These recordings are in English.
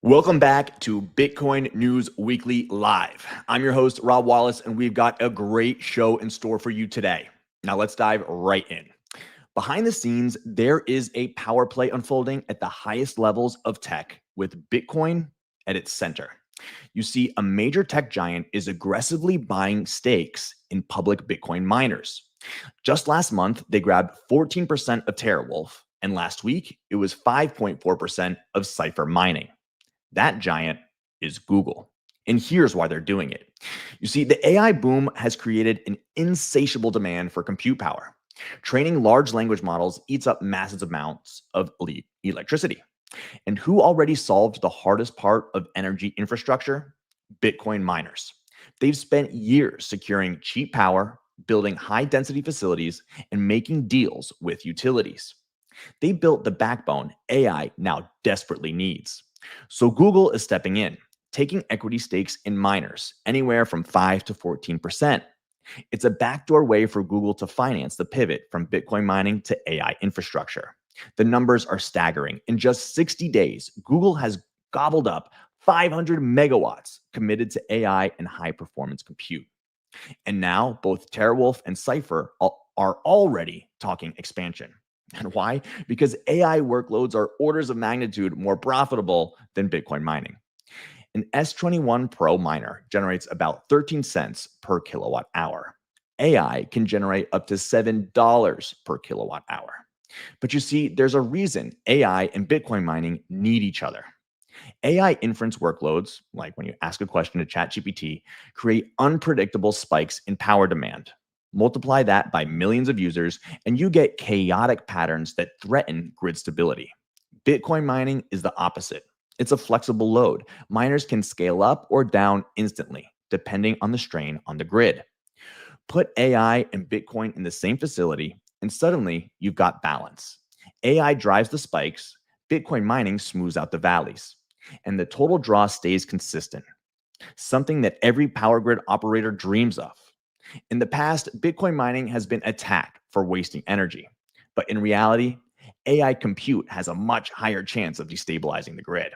Welcome back to Bitcoin News Weekly Live. I'm your host, Rob Wallace, and we've got a great show in store for you today. Now let's dive right in. Behind the scenes, there is a power play unfolding at the highest levels of tech with Bitcoin at its center. You see, a major tech giant is aggressively buying stakes in public Bitcoin miners. Just last month, they grabbed 14% of TeraWulf, and last week, it was 5.4% of Cypher mining. That giant is Google. And here's why they're doing it. You see, the AI boom has created an insatiable demand for compute power. Training large language models eats up massive amounts of electricity. And who already solved the hardest part of energy infrastructure? Bitcoin miners. They've spent years securing cheap power, building high density facilities, and making deals with utilities. They built the backbone AI now desperately needs. So Google is stepping in, taking equity stakes in miners, anywhere from 5 to 14%. It's a backdoor way for Google to finance the pivot from Bitcoin mining to AI infrastructure. The numbers are staggering. In just 60 days, Google has gobbled up 500 megawatts committed to AI and high performance compute. And now both TeraWulf and Cypher are already talking expansion. And why? Because AI workloads are orders of magnitude more profitable than Bitcoin mining. An S21 Pro miner generates about 13 cents per kilowatt hour. AI can generate up to $7 per kilowatt hour. But you see, there's a reason AI and Bitcoin mining need each other. AI inference workloads, like when you ask a question to ChatGPT, create unpredictable spikes in power demand. Multiply that by millions of users, and you get chaotic patterns that threaten grid stability. Bitcoin mining is the opposite. It's a flexible load. Miners can scale up or down instantly, depending on the strain on the grid. Put AI and Bitcoin in the same facility, and suddenly you've got balance. AI drives the spikes, Bitcoin mining smooths out the valleys, and the total draw stays consistent, something that every power grid operator dreams of. In the past, Bitcoin mining has been attacked for wasting energy. But in reality, AI compute has a much higher chance of destabilizing the grid.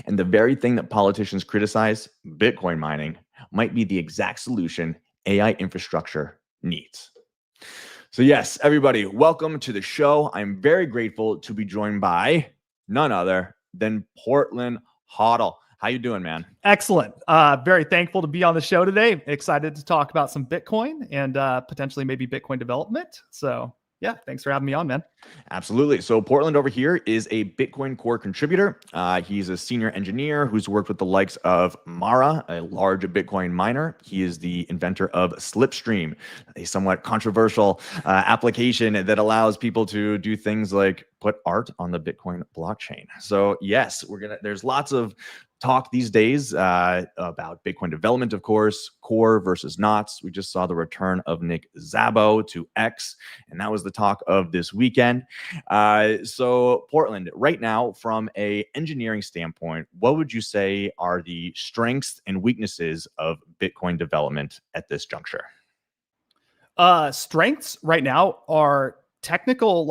And the very thing that politicians criticize, Bitcoin mining, might be the exact solution AI infrastructure needs. So yes, everybody, welcome to the show. I'm very grateful to be joined by none other than PortlandHODL. How you doing, man? Excellent. Very thankful to be on the show today. Excited to talk about some Bitcoin and potentially maybe Bitcoin development. So yeah, thanks for having me on, man. Absolutely. So Portland over here is a Bitcoin Core contributor. He's a senior engineer who's worked with the likes of Mara, a large Bitcoin miner. He is the inventor of Slipstream, a somewhat controversial application that allows people to do things like put art on the Bitcoin blockchain. So yes, there's lots of talk these days about Bitcoin development, of course, core versus knots. We just saw the return of Nick Szabo to X, and that was the talk of this weekend. So Portland, right now, from an engineering standpoint, what would you say are the strengths and weaknesses of Bitcoin development at this juncture? Strengths right now are technical,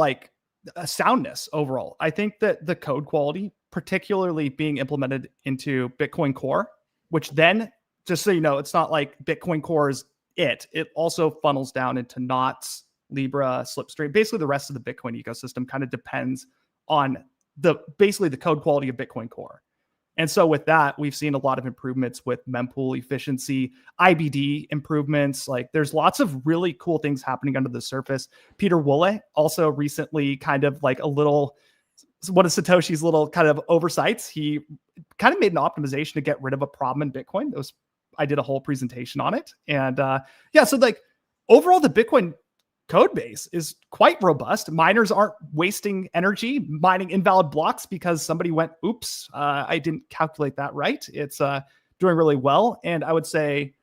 soundness overall. I think that the code quality, particularly being implemented into Bitcoin Core, which then, just so you know, it's not like Bitcoin Core is it. It also funnels down into Knots, Libra, Slipstream. Basically, the rest of the Bitcoin ecosystem kind of depends on basically the code quality of Bitcoin Core. And so with that, we've seen a lot of improvements with mempool efficiency, IBD improvements. Like there's lots of really cool things happening under the surface. Peter Wolle also recently kind of like one of Satoshi's little kind of oversights. He kind of made an optimization to get rid of a problem in Bitcoin. I did a whole presentation on it. And so like overall, the Bitcoin code base is quite robust. Miners aren't wasting energy mining invalid blocks because somebody went, oops, I didn't calculate that right. It's doing really well. And I would say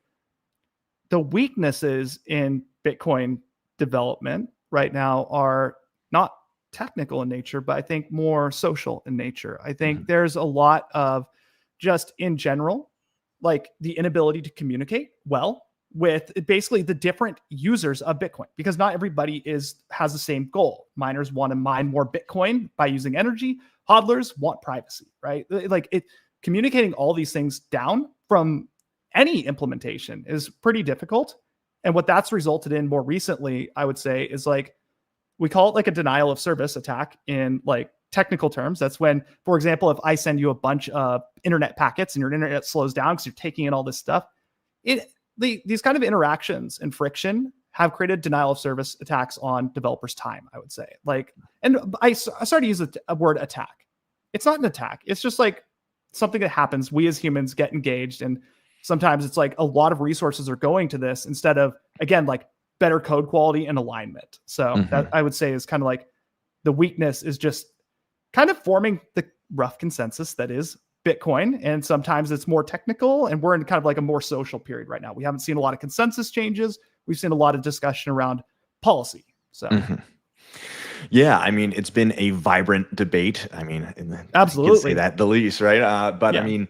the weaknesses in Bitcoin development right now are not technical in nature, but I think more social in nature. I think there's a lot of just in general, like the inability to communicate well with basically the different users of Bitcoin, because not everybody has the same goal. Miners want to mine more Bitcoin by using energy. hodlers want privacy, right? Like communicating all these things down from any implementation is pretty difficult. And what that's resulted in more recently, I would say, is like, we call it like a denial of service attack in like technical terms. That's when, for example, if I send you a bunch of internet packets and your internet slows down because you're taking in all this stuff, these kind of interactions and friction have created denial of service attacks on developers' time, I would say. Like, and I started to use a word attack. It's not an attack. It's just like something that happens. We as humans get engaged, and sometimes it's like a lot of resources are going to this instead of, again, like better code quality and alignment. So that I would say is kind of like the weakness is just kind of forming the rough consensus that is Bitcoin. And sometimes it's more technical, and we're in kind of like a more social period right now. We haven't seen a lot of consensus changes. We've seen a lot of discussion around policy. So yeah, I mean, it's been a vibrant debate. I mean, absolutely, I can say that the least, right? But yeah. I mean,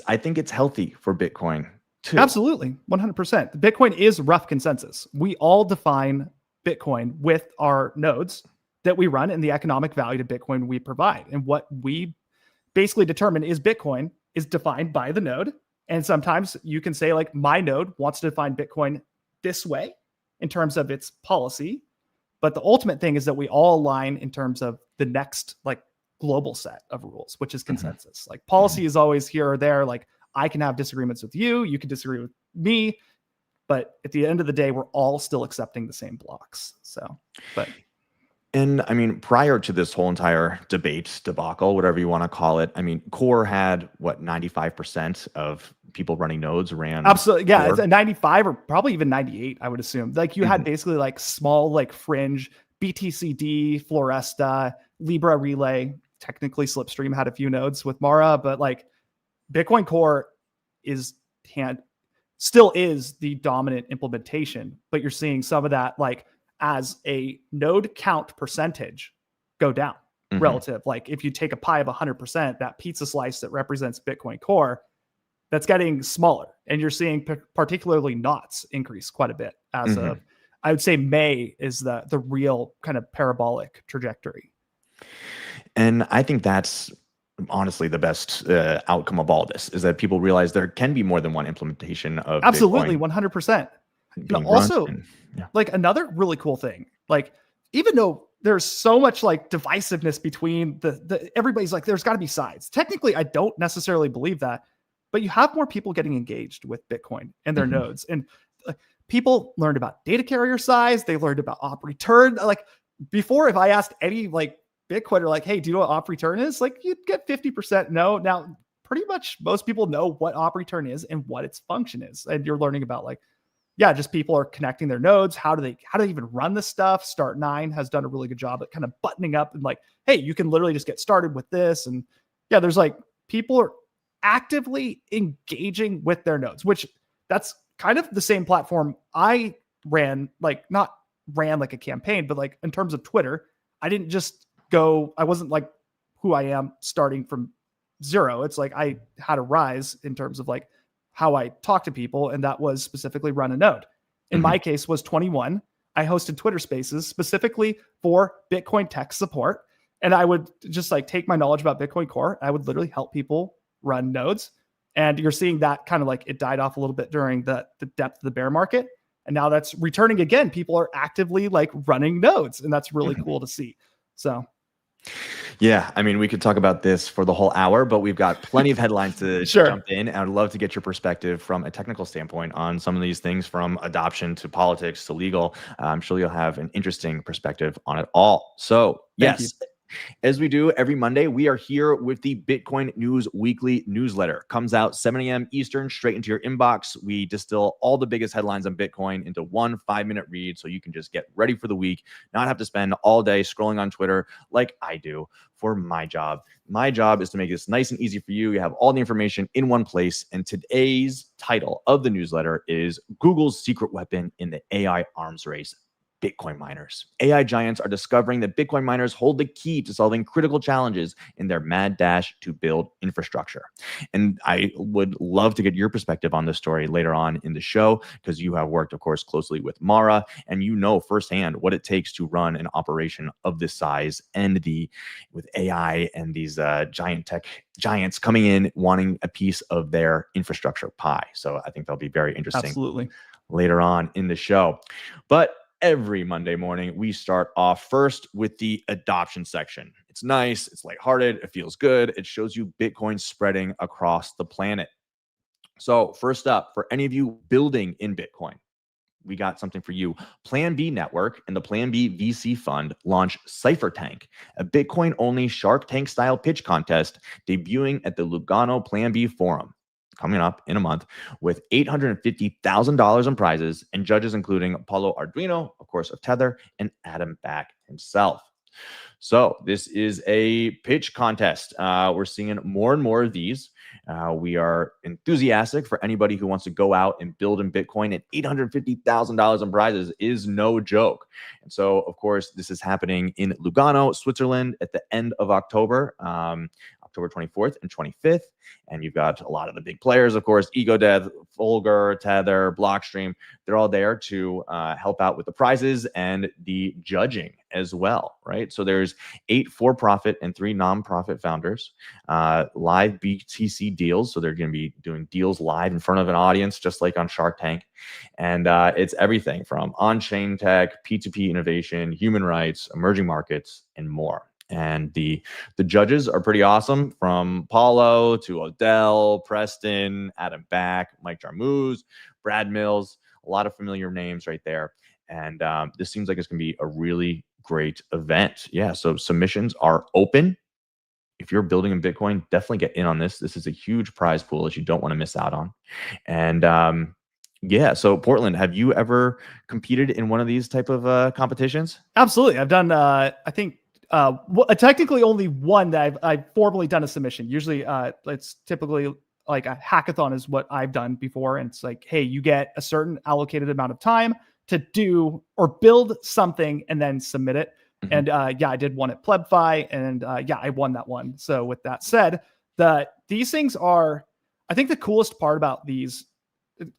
I think it's healthy for Bitcoin too. Absolutely, 100%. Bitcoin is rough consensus. We all define Bitcoin with our nodes that we run and the economic value to Bitcoin we provide. And what we basically determine is Bitcoin is defined by the node. And sometimes you can say like, my node wants to define Bitcoin this way in terms of its policy. But the ultimate thing is that we all align in terms of the next like global set of rules, which is consensus. Like policy is always here or there. Like I can have disagreements with you, you can disagree with me, but at the end of the day, we're all still accepting the same blocks. So, and I mean, prior to this whole entire debate debacle, whatever you want to call it, I mean, Core had what, 95% of people running nodes ran. Absolutely. Yeah. It's a 95 or probably even 98, I would assume. Like you had basically like small, like fringe BTCD, Floresta, Libra Relay, technically Slipstream had a few nodes with Mara, but like Bitcoin Core still is the dominant implementation, but you're seeing some of that like as a node count percentage go down relative. Like if you take a pie of 100%, that pizza slice that represents Bitcoin Core, that's getting smaller. And you're seeing particularly knots increase quite a bit as of, I would say May is the real kind of parabolic trajectory. And I think that's honestly the best outcome of all this, is that people realize there can be more than one implementation of absolutely Bitcoin 100%. And also, like another really cool thing, like even though there's so much like divisiveness between the everybody's like, there's got to be sides. Technically, I don't necessarily believe that, but you have more people getting engaged with Bitcoin and their nodes, and people learned about data carrier size. They learned about op return. Like before, if I asked any like Bitcoiner, like, hey, do you know what op return is? Like you'd get 50% no. Now, pretty much most people know what op return is and what its function is, and you're learning about like, yeah, just people are connecting their nodes. How do they even run this stuff? Start9 has done a really good job at kind of buttoning up and like, hey, you can literally just get started with this. And yeah, there's like people are actively engaging with their nodes, which that's kind of the same platform I ran, like not ran like a campaign, but like in terms of Twitter, I didn't just go, I wasn't like who I am starting from zero. It's like I had a rise in terms of like how I talk to people, and that was specifically run a node. In my case was 21. I hosted Twitter spaces specifically for Bitcoin tech support. And I would just like take my knowledge about Bitcoin Core. I would literally help people run nodes. And you're seeing that kind of like it died off a little bit during the depth of the bear market. And now that's returning again. People are actively like running nodes, and that's really cool to see. So yeah, I mean, we could talk about this for the whole hour, but we've got plenty of headlines to jump in. And I'd love to get your perspective from a technical standpoint on some of these things, from adoption to politics to legal. I'm sure you'll have an interesting perspective on it all. So yes, as we do every Monday, we are here with the Bitcoin News Weekly newsletter. Comes out 7 a.m. Eastern, straight into your inbox. We distill all the biggest headlines on Bitcoin into one 5-minute read, so you can just get ready for the week, not have to spend all day scrolling on Twitter like I do for my job. My job is to make this nice and easy for you. You have all the information in one place. And today's title of the newsletter is Google's secret weapon in the AI arms race, Bitcoin miners. AI giants are discovering that Bitcoin miners hold the key to solving critical challenges in their mad dash to build infrastructure. And I would love to get your perspective on this story later on in the show, because you have worked, of course, closely with Mara, and you know firsthand what it takes to run an operation of this size, and with AI and these giant tech giants coming in wanting a piece of their infrastructure pie. So I think that'll be very interesting. Absolutely. Later on in the show. But every Monday morning, we start off first with the adoption section. It's nice, it's lighthearted, it feels good. It shows you Bitcoin spreading across the planet. So first up, for any of you building in Bitcoin, we got something for you. Plan B Network and the Plan B VC Fund launch Cypher Tank, a Bitcoin-only Shark Tank style pitch contest debuting at the Lugano Plan B Forum coming up in a month, with $850,000 in prizes and judges including Paulo Arduino, of course, of Tether, and Adam Back himself. So this is a pitch contest. We're seeing more and more of these. We are enthusiastic for anybody who wants to go out and build in Bitcoin, and $850,000 in prizes is no joke. And so, of course, this is happening in Lugano, Switzerland at the end of October. October 24th and 25th. And you've got a lot of the big players, of course, EgoDev, Fulgur, Tether, Blockstream. They're all there to help out with the prizes and the judging as well, right? So there's 8 for-profit and 3 non-profit founders, live BTC deals. So they're going to be doing deals live in front of an audience, just like on Shark Tank. And it's everything from on-chain tech, P2P innovation, human rights, emerging markets, and more. And the judges are pretty awesome, from Paulo to Odell, Preston, Adam Back, Mike Jarmusch, Brad Mills, a lot of familiar names right there. And this seems like it's going to be a really great event. Yeah, so submissions are open. If you're building in Bitcoin, definitely get in on this. This is a huge prize pool that you don't want to miss out on. And yeah, so Portland, have you ever competed in one of these type of competitions? Absolutely. I've done, I think, technically only one that I've formally done a submission. Usually it's typically like a hackathon is what I've done before. And it's like, hey, you get a certain allocated amount of time to do or build something and then submit it. Mm-hmm. And yeah, I did one at PlebFi, and yeah, I won that one. So with that said, these things are, I think the coolest part about these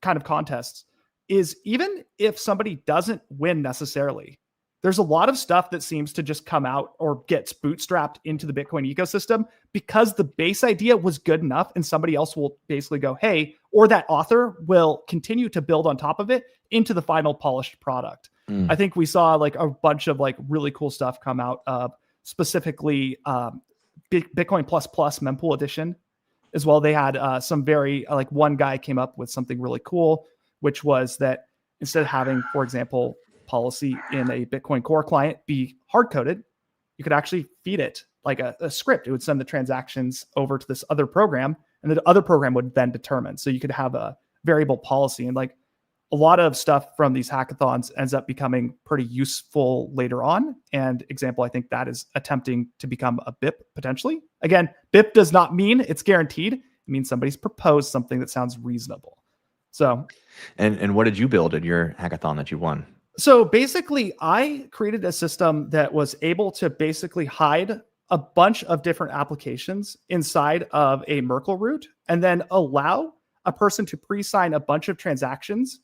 kind of contests is even if somebody doesn't win necessarily, there's a lot of stuff that seems to just come out or gets bootstrapped into the Bitcoin ecosystem because the base idea was good enough, and somebody else will basically go, hey, or that author will continue to build on top of it into the final polished product. I think we saw like a bunch of like really cool stuff come out of specifically Bitcoin mempool edition as well. They had some very like, one guy came up with something really cool, which was that instead of having, for example, policy in a Bitcoin Core client be hard-coded, you could actually feed it like a script. It would send the transactions over to this other program, and the other program would then determine. So you could have a variable policy, and like a lot of stuff from these hackathons ends up becoming pretty useful later on. And example, I think that is attempting to become a BIP potentially. Again, BIP does not mean it's guaranteed. It means somebody's proposed something that sounds reasonable. So, and what did you build at your hackathon that you won? So basically, I created a system that was able to basically hide a bunch of different applications inside of a Merkle root, and then allow a person to pre-sign a bunch of transactions.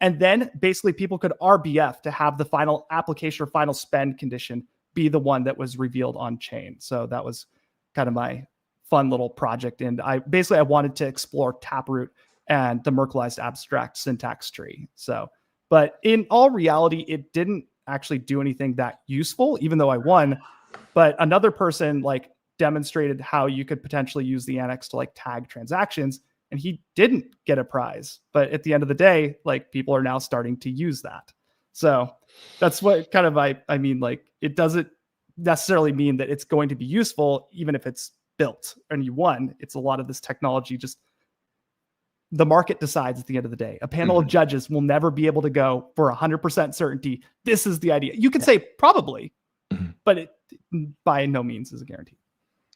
And then basically people could RBF to have the final application or final spend condition be the one that was revealed on chain. So that was kind of my fun little project. And I wanted to explore Taproot and the Merkleized abstract syntax tree. So, but in all reality, it didn't actually do anything that useful, even though I won. But another person like demonstrated how you could potentially use the annex to like tag transactions, and he didn't get a prize. But at the end of the day, like people are now starting to use that. So that's what kind of, I mean, like it doesn't necessarily mean that it's going to be useful, even if it's built and you won. It's a lot of this technology, just the market decides at the end of the day. A panel of judges will never be able to go for 100% certainty. This is the idea. You could say probably, but it by no means is a guarantee.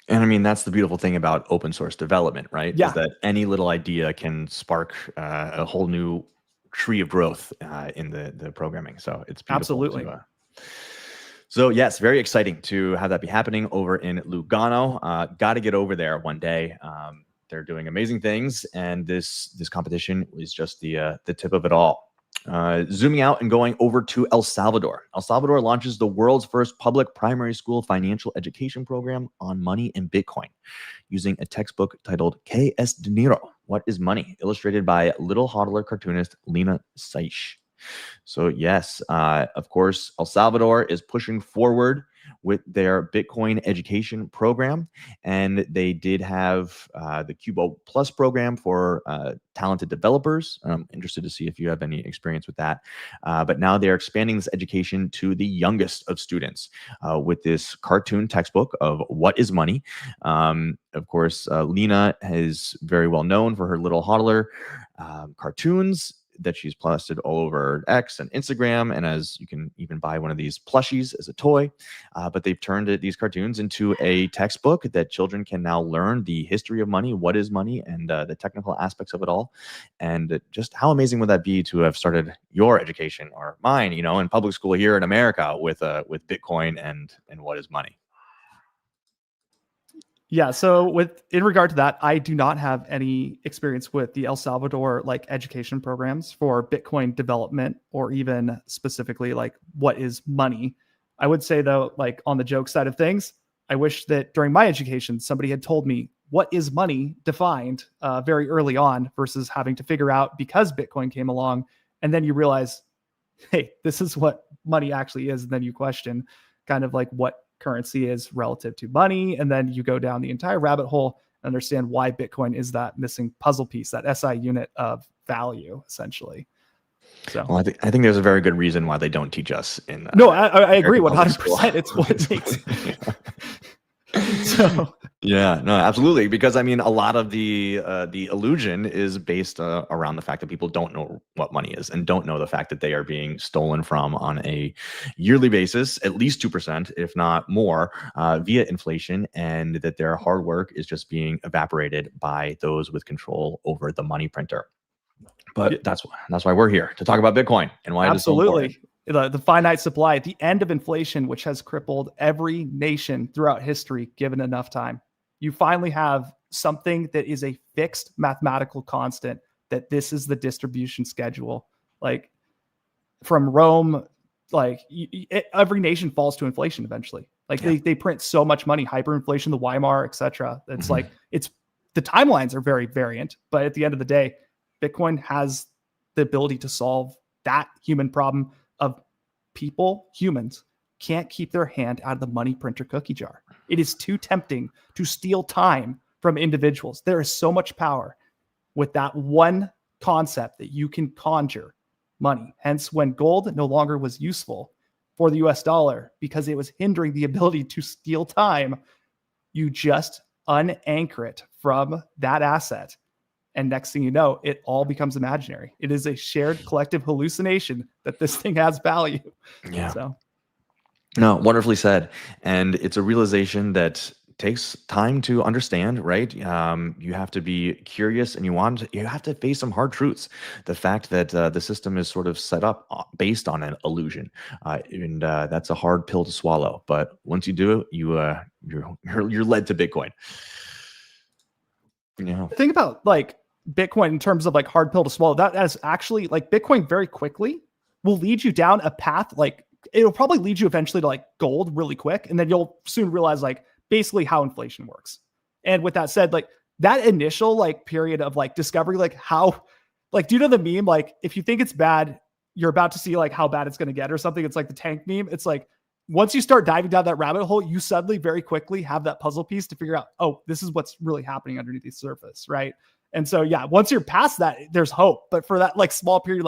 And I mean, that's the beautiful thing about open source development, right? Yeah. Is that any little idea can spark a whole new tree of growth in the programming. So it's beautiful. Absolutely. So yes, very exciting to have that be happening over in Lugano. Got to get over there one day. They're doing amazing things, and this competition is just the tip of it all. Zooming out and going over to El Salvador. El Salvador launches the world's first public primary school financial education program on money and Bitcoin, using a textbook titled ¿Qué es dinero? What is money? Illustrated by little hodler cartoonist Lena Saish. So yes, of course, El Salvador is pushing forward with their Bitcoin education program, and they did have the Cubo Plus program for talented developers. I'm interested to see if you have any experience with that. But now they're expanding this education to the youngest of students with this cartoon textbook of What is Money? Of course, Lena is very well known for her little hodler cartoons that she's posted all over X and Instagram, and as you can even buy one of these plushies as a toy. But they've turned these cartoons into a textbook that children can now learn the history of money, what is money, and the technical aspects of it all. And just how amazing would that be to have started your education, or mine, in public school here in America with Bitcoin and what is money? Yeah, so in regard to that, I do not have any experience with the El Salvador education programs for Bitcoin development, or even specifically what is money. I would say though, on the joke side of things, I wish that during my education somebody had told me what is money defined very early on, versus having to figure out because Bitcoin came along, and then you realize, hey, this is what money actually is, and then you question kind of what currency is relative to money, and then you go down the entire rabbit hole and understand why Bitcoin is that missing puzzle piece, that SI unit of value, essentially. So, well, I think there's a very good reason why they don't teach us in. No, I agree 100%. It's what makes. So yeah, no, absolutely, because I mean, a lot of the illusion is based around the fact that people don't know what money is, and don't know the fact that they are being stolen from on a yearly basis, at least 2%, if not more, via inflation, and that their hard work is just being evaporated by those with control over the money printer. But that's why we're here, to talk about Bitcoin and why it is so important. The finite supply, the end of inflation, which has crippled every nation throughout history, given enough time. You finally have something that is a fixed mathematical constant, that this is the distribution schedule. From Rome, every nation falls to inflation eventually. They print so much money, hyperinflation, the Weimar, etc. It's it's the timelines are very variant, but at the end of the day, Bitcoin has the ability to solve that human problem of humans can't keep their hand out of the money printer cookie jar. It is too tempting to steal time from individuals. There is so much power with that one concept that you can conjure money. Hence, when gold no longer was useful for the US dollar because it was hindering the ability to steal time, you just unanchor it from that asset. And next thing you know, it all becomes imaginary. It is a shared collective hallucination that this thing has value. Yeah. So, no, wonderfully said. And it's a realization that takes time to understand, right? You have to be curious, and you have to face some hard truths. The fact that the system is sort of set up based on an illusion, and that's a hard pill to swallow. But once you do it, you're led to Bitcoin. Think about Bitcoin in terms of hard pill to swallow. That is actually Bitcoin very quickly will lead you down a path. It'll probably lead you eventually to gold really quick. And then you'll soon realize basically how inflation works. And with that said, that initial period of discovery, how, do you know the meme? If you think it's bad, you're about to see how bad it's going to get or something. It's the tank meme. It's once you start diving down that rabbit hole, you suddenly very quickly have that puzzle piece to figure out, oh, this is what's really happening underneath the surface. Right. And so, yeah, once you're past that, there's hope. But for that small period,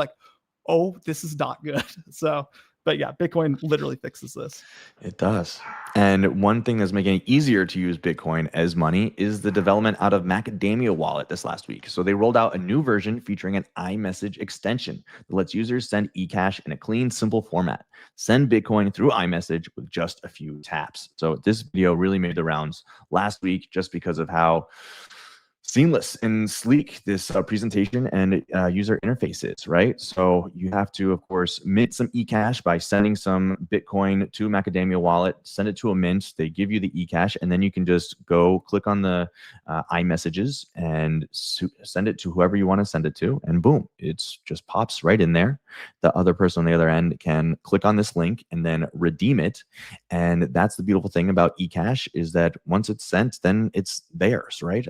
oh, this is not good. So, but yeah, Bitcoin literally fixes this. It does. And one thing that's making it easier to use Bitcoin as money is the development out of Macadamia wallet this last week. So they rolled out a new version featuring an iMessage extension that lets users send ecash in a clean, simple format. Send Bitcoin through iMessage with just a few taps. So this video really made the rounds last week just because of how seamless and sleek this presentation and user interface is, right? So you have to, of course, mint some ecash by sending some Bitcoin to Macadamia wallet, send it to a mint, they give you the ecash, and then you can just go click on the iMessages and send it to whoever you want to send it to, and boom, it's just pops right in there. The other person on the other end can click on this link and then redeem it. And that's the beautiful thing about ecash, is that once it's sent, then it's theirs, right?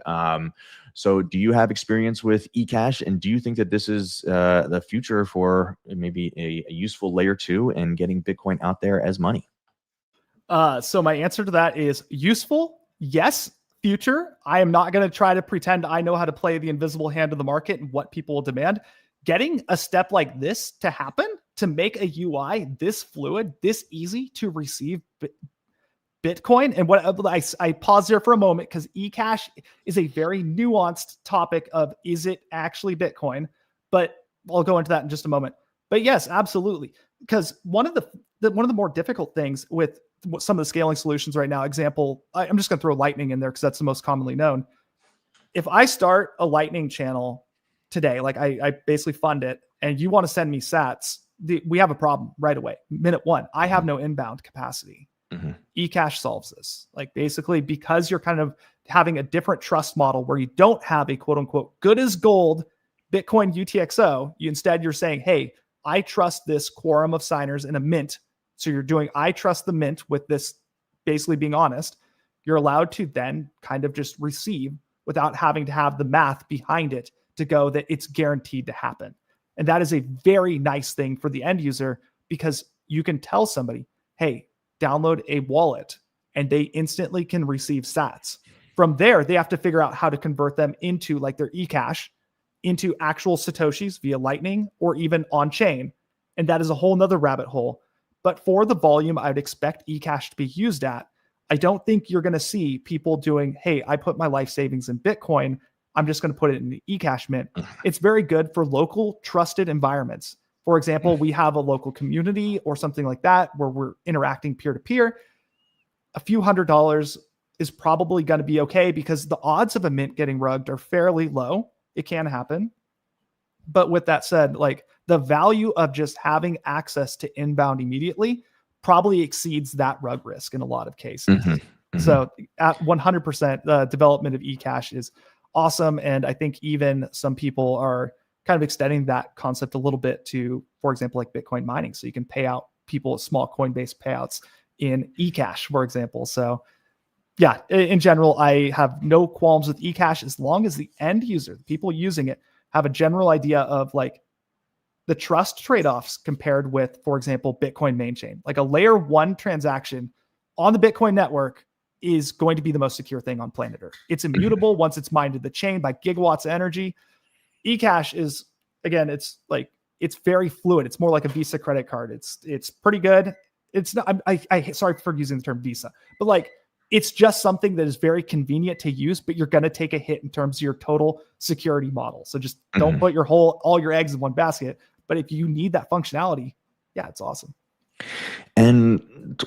So do you have experience with ecash, and do you think that this is the future for maybe a useful layer 2 and getting Bitcoin out there as money? So my answer to that is useful. Yes. Future. I am not going to try to pretend I know how to play the invisible hand of the market and what people will demand. Getting a step like this to happen, to make a UI this fluid, this easy to receive Bitcoin. And what I pause there for a moment, because ecash is a very nuanced topic of, is it actually Bitcoin? But I'll go into that in just a moment. But yes, absolutely. Because one of the more difficult things with some of the scaling solutions right now, example, I'm just going to throw Lightning in there because that's the most commonly known. If I start a Lightning channel today, like I basically fund it, and you want to send me sats, we have a problem right away. Minute one, I have no inbound capacity. eCash solves this. Like, basically, because you're kind of having a different trust model where you don't have a quote unquote good as gold Bitcoin UTXO, you're saying, hey, I trust this quorum of signers in a mint. So you're doing, I trust the mint with this, basically being honest. You're allowed to then kind of just receive without having to have the math behind it to go that it's guaranteed to happen. And that is a very nice thing for the end user, because you can tell somebody, hey, download a wallet, and they instantly can receive sats. From there, they have to figure out how to convert them into, like, their eCash into actual Satoshis via Lightning or even on chain. And that is a whole nother rabbit hole. But for the volume I would expect eCash to be used at, I don't think you're going to see people doing, hey, I put my life savings in Bitcoin, I'm just going to put it in the eCash mint. It's very good for local trusted environments. For example, we have a local community or something like that where we're interacting peer-to-peer. A few $100s is probably going to be okay, because the odds of a mint getting rugged are fairly low. It can happen. But with that said, like, the value of just having access to inbound immediately probably exceeds that rug risk in a lot of cases. So at 100%, the development of eCash is awesome. And I think even some people are kind of extending that concept a little bit to, for example, like Bitcoin mining. So you can pay out people small Coinbase payouts in eCash, for example. So yeah, in general, I have no qualms with eCash as long as the end user, the people using it, have a general idea of, like, the trust trade-offs compared with, for example, Bitcoin main chain. Like, a layer 1 transaction on the Bitcoin network is going to be the most secure thing on planet Earth. It's immutable once it's mined to the chain by gigawatts of energy. eCash is, again, it's very fluid. It's more like a Visa credit card. It's pretty good. It's not, I sorry for using the term Visa, but, like, it's just something that is very convenient to use, but you're going to take a hit in terms of your total security model. So just don't put all your eggs in one basket. But if you need that functionality, yeah, it's awesome. And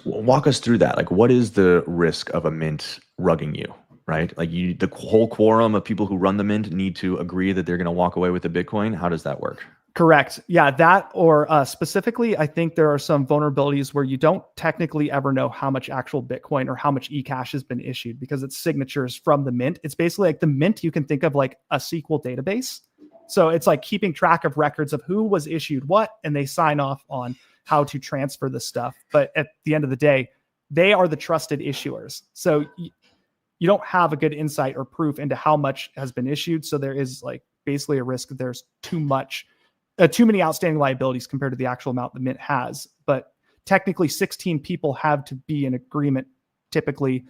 walk us through that. Like, what is the risk of a mint rugging you, right? Like, the whole quorum of people who run the mint need to agree that they're going to walk away with the Bitcoin. How does that work? Correct. Yeah, that, or specifically, I think there are some vulnerabilities where you don't technically ever know how much actual Bitcoin or how much eCash has been issued, because it's signatures from the mint. It's basically like the mint, you can think of like a SQL database. So it's like keeping track of records of who was issued what, and they sign off on how to transfer the stuff. But at the end of the day, they are the trusted issuers. So you don't have a good insight or proof into how much has been issued. So there is, like, basically a risk that there's too many outstanding liabilities compared to the actual amount the mint has. But technically 16 people have to be in agreement typically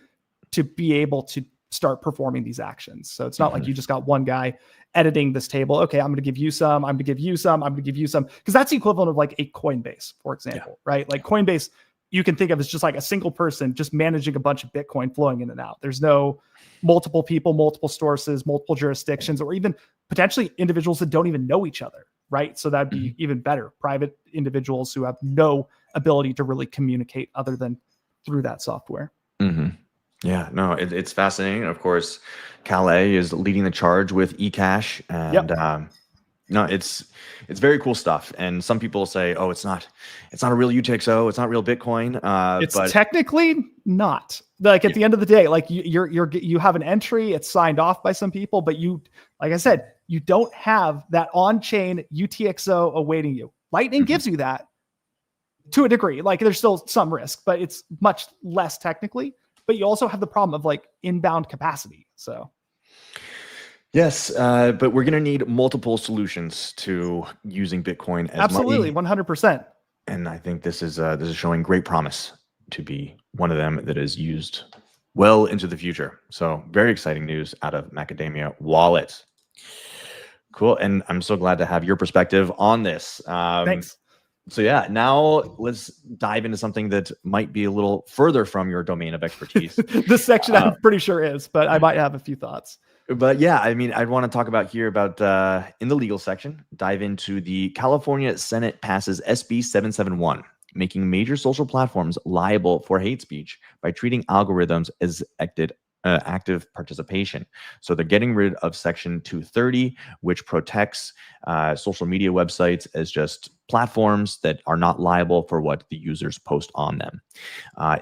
to be able to start performing these actions. So it's not like you just got one guy editing this table. Okay, I'm going to give you some, I'm going to give you some, I'm going to give you some. Because that's the equivalent of like a Coinbase, for example, right? Like Coinbase, you can think of as just like a single person just managing a bunch of Bitcoin flowing in and out. There's no multiple people, multiple sources, multiple jurisdictions, or even potentially individuals that don't even know each other, right? So that'd be even better. Private individuals who have no ability to really communicate other than through that software. Yeah, no, it's fascinating. Of course, Calais is leading the charge with ecash, and Yep. no, it's very cool stuff. And some people say, oh, it's not a real UTXO, it's not real Bitcoin. It's But technically not. Like at yeah, the end of the day, like you have an entry, it's signed off by some people, but you, like I said, you don't have that on-chain UTXO awaiting you. Lightning mhm. gives you that to a degree. Like there's still some risk, but it's much less technically. But you also have the problem of like inbound capacity. So Yes, but we're gonna need multiple solutions to using Bitcoin as absolutely, money, 100%. and I think this is showing great promise to be one of them that is used well into the future. So very exciting news out of Macadamia Wallet. Cool, and I'm so glad to have your perspective on this. Thanks. So yeah, now let's dive into something that might be a little further from your domain of expertise. This section Uh, I'm pretty sure is, but I might have a few thoughts. but yeah, I mean, I'd want to talk about here about in the legal section, dive into the California Senate passes SB 771, making major social platforms liable for hate speech by treating algorithms as active participation. So they're getting rid of Section 230, which protects social media websites as just platforms that are not liable for what the users post on them.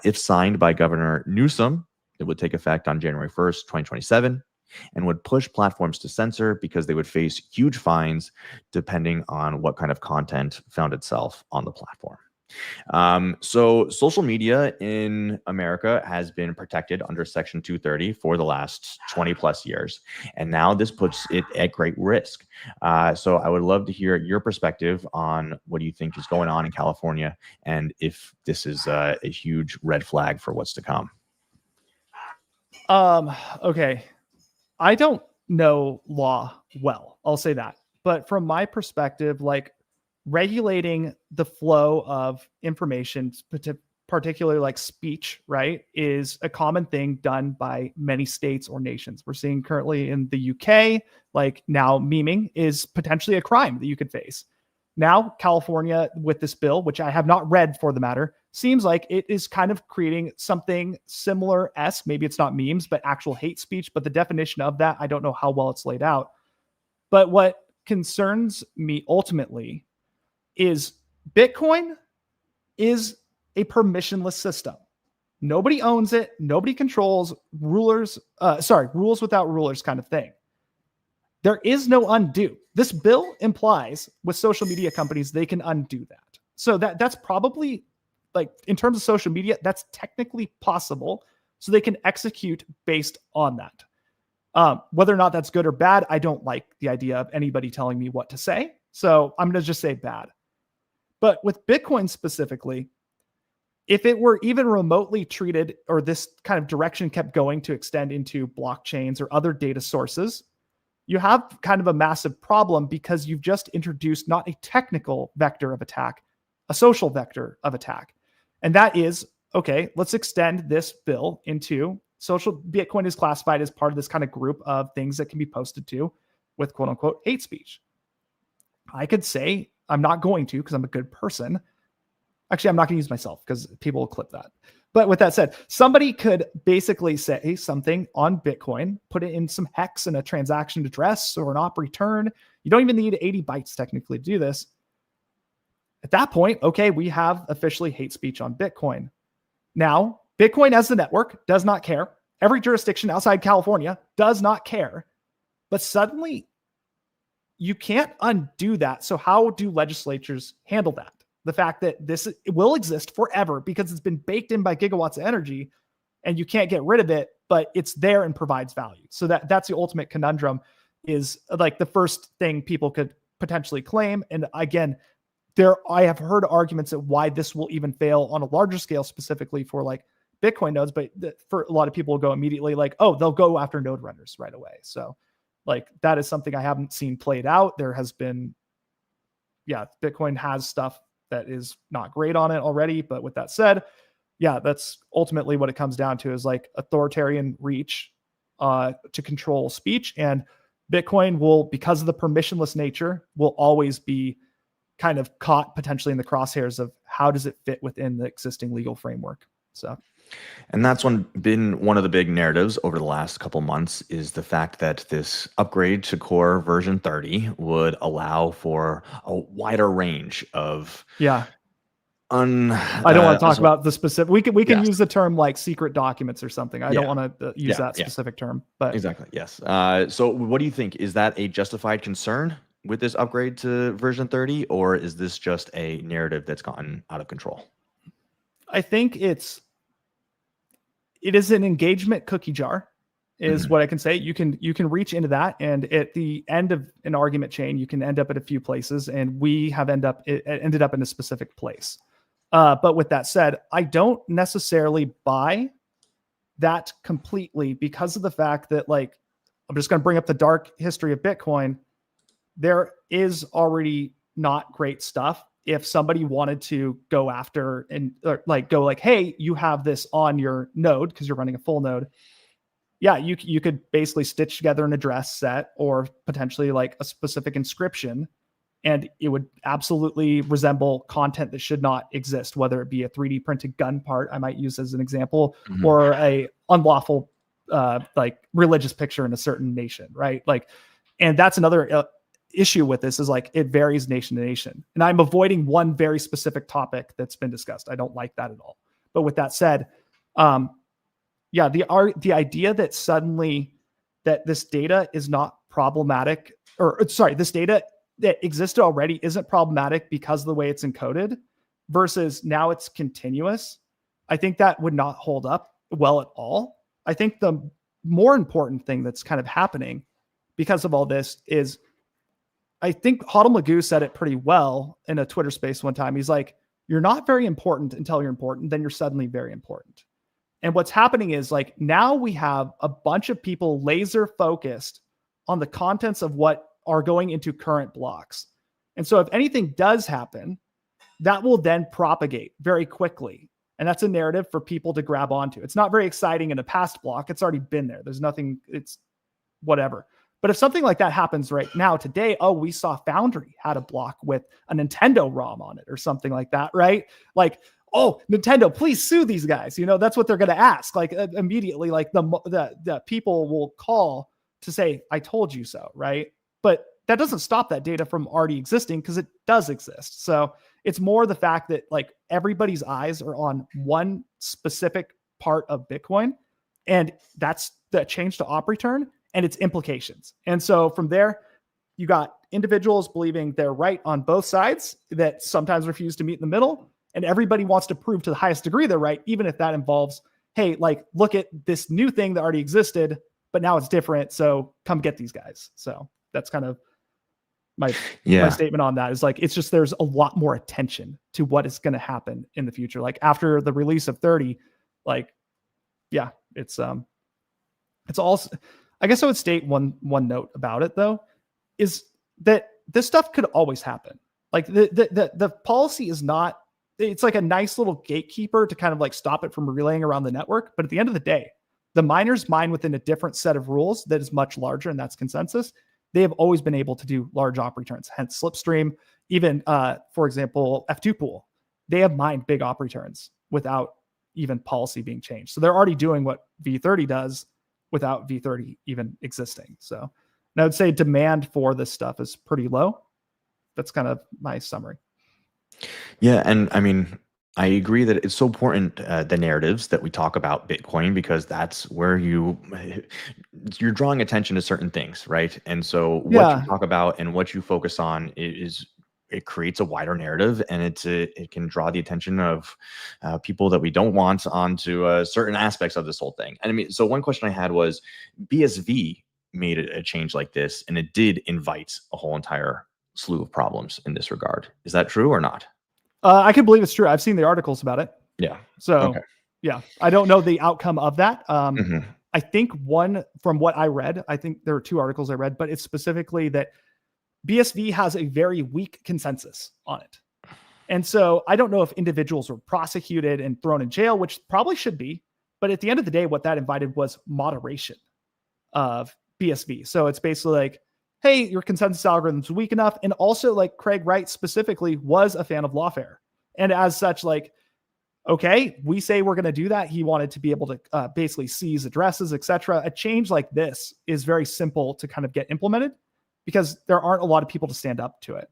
If signed by Governor Newsom, it would take effect on January 1st, 2027, and would push platforms to censor because they would face huge fines depending on what kind of content found itself on the platform. So social media in America has been protected under Section 230 for the last 20 plus years, and now this puts it at great risk. So I would love to hear your perspective on what do you think is going on in California, and if this is a huge red flag for what's to come. Okay. I don't know law well, I'll say that. But from my perspective, like regulating the flow of information, particularly like speech, right, is a common thing done by many states or nations. We're seeing currently in the UK, like now memeing is potentially a crime that you could face. Now, California, with this bill, which I have not read for the matter, seems like it is kind of creating something similar-esque. Maybe it's not memes, but actual hate speech. But the definition of that, I don't know how well it's laid out. But what concerns me ultimately is Bitcoin is a permissionless system. Nobody owns it. Nobody controls rules without rulers kind of thing. There is no undo. This bill implies with social media companies, they can undo that. So that's probably like in terms of social media, that's technically possible. So they can execute based on that. Whether or not that's good or bad, I don't like the idea of anybody telling me what to say. So I'm going to just say bad. But with Bitcoin specifically, if it were even remotely treated or this kind of direction kept going to extend into blockchains or other data sources, you have kind of a massive problem because you've just introduced not a technical vector of attack, a social vector of attack. And that is, okay, let's extend this bill into social. Bitcoin is classified as part of this kind of group of things that can be posted to with quote unquote hate speech. I could say, I'm not going to because I'm a good person. Actually, I'm not going to use myself because people will clip that. But with that said, somebody could basically say something on Bitcoin, put it in some hex and a transaction address or an op return. You don't even need 80 bytes technically to do this. At that point, okay, we have officially hate speech on Bitcoin. Now, Bitcoin as the network does not care. Every jurisdiction outside California does not care. But suddenly, you can't undo that. So how do legislatures handle that? The fact that this will exist forever because it's been baked in by gigawatts of energy and you can't get rid of it, but it's there and provides value. So that's the ultimate conundrum, is like the first thing people could potentially claim. And again, I have heard arguments at why this will even fail on a larger scale, specifically for like Bitcoin nodes, but for a lot of people will go immediately like, oh, they'll go after node runners right away. So like that is something I haven't seen played out. There has been, Bitcoin has stuff that is not great on it already. But with that said, that's ultimately what it comes down to, is like authoritarian reach to control speech. And Bitcoin will, because of the permissionless nature, will always be kind of caught potentially in the crosshairs of how does it fit within the existing legal framework. So And that's been one of the big narratives over the last couple months is the fact that this upgrade to core version 30 would allow for a wider range of Yeah. I don't want to talk so, about the specific. We can yes, use the term like secret documents or something. I don't yeah, want to use that specific term, but exactly, yes. So what do you think? Is that a justified concern with this upgrade to version 30, or is this just a narrative that's gotten out of control? I think it is an engagement cookie jar, is what I can say. You can reach into that, and at the end of an argument chain, you can end up at a few places, and we have ended up in a specific place. But with that said, I don't necessarily buy that completely because of the fact that, like, I'm just going to bring up the dark history of Bitcoin. There is already not great stuff. If somebody wanted to go after and go like, hey, you have this on your node because you're running a full node. Yeah, you could basically stitch together an address set or potentially like a specific inscription, and it would absolutely resemble content that should not exist, whether it be a 3D printed gun part I might use as an example, or a unlawful like religious picture in a certain nation, right? Like, and that's another issue with this is like it varies nation to nation. And I'm avoiding one very specific topic that's been discussed. I don't like that at all. But with that said, yeah, the idea that suddenly that this data is not problematic, or sorry, this data that existed already isn't problematic because of the way it's encoded versus now it's continuous, I think that would not hold up well at all. I think the more important thing that's kind of happening because of all this is, I think HODL Magoo said it pretty well in a Twitter space one time. He's like, you're not very important until you're important, then you're suddenly very important. And what's happening is like now we have a bunch of people laser focused on the contents of what are going into current blocks. And so if anything does happen, that will then propagate very quickly. And that's a narrative for people to grab onto. It's not very exciting in a past block. It's already been there. There's nothing, it's whatever. But if something like that happens right now today, oh, we saw Foundry had a block with a Nintendo ROM on it or something like that, right? Like, oh, Nintendo, please sue these guys. You know, that's what they're going to ask. Like immediately, like the people will call to say, I told you so, right? But that doesn't stop that data from already existing because it does exist. So it's more the fact that like everybody's eyes are on one specific part of Bitcoin, and that's the change to op return and its implications. And so from there, you got individuals believing they're right on both sides that sometimes refuse to meet in the middle. And everybody wants to prove to the highest degree they're right, even if that involves, hey, like, look at this new thing that already existed, but now it's different. So come get these guys. So that's kind of my statement on that is like, it's just, there's a lot more attention to what is going to happen in the future. Like after the release of 30, like, yeah, it's also, I guess I would state one note about it though, is that this stuff could always happen. Like the policy is not, it's like a nice little gatekeeper to kind of like stop it from relaying around the network. But at the end of the day, the miners mine within a different set of rules that is much larger, and that's consensus. They have always been able to do large op returns, hence Slipstream. Even, for example, F2 Pool, they have mined big op returns without even policy being changed. So they're already doing what V30 does without V30 even existing. So and I would say demand for this stuff is pretty low. That's kind of my summary. Yeah, and I mean, I agree that it's so important, the narratives that we talk about Bitcoin, because that's where you're drawing attention to certain things, right? And so what you talk about and what you focus on is it creates a wider narrative, and it can draw the attention of people that we don't want onto certain aspects of this whole thing. And I mean, so one question I had was, BSV made a change like this, and it did invite a whole entire slew of problems in this regard. Is that true or not? I can believe it's true. I've seen the articles about it. Yeah. So Okay. yeah, I don't know the outcome of that. Mhm. I think one from what I read, I think there were two articles I read, but it's specifically that BSV has a very weak consensus on it. And so I don't know if individuals were prosecuted and thrown in jail, which probably should be. But at the end of the day, what that invited was moderation of BSV. So it's basically like, hey, your consensus algorithm's weak enough. And also like Craig Wright specifically was a fan of lawfare. And as such, like Okay, we say we're going to do that. He wanted to be able to basically seize addresses, etc. A change like this is very simple to kind of get implemented because there aren't a lot of people to stand up to it.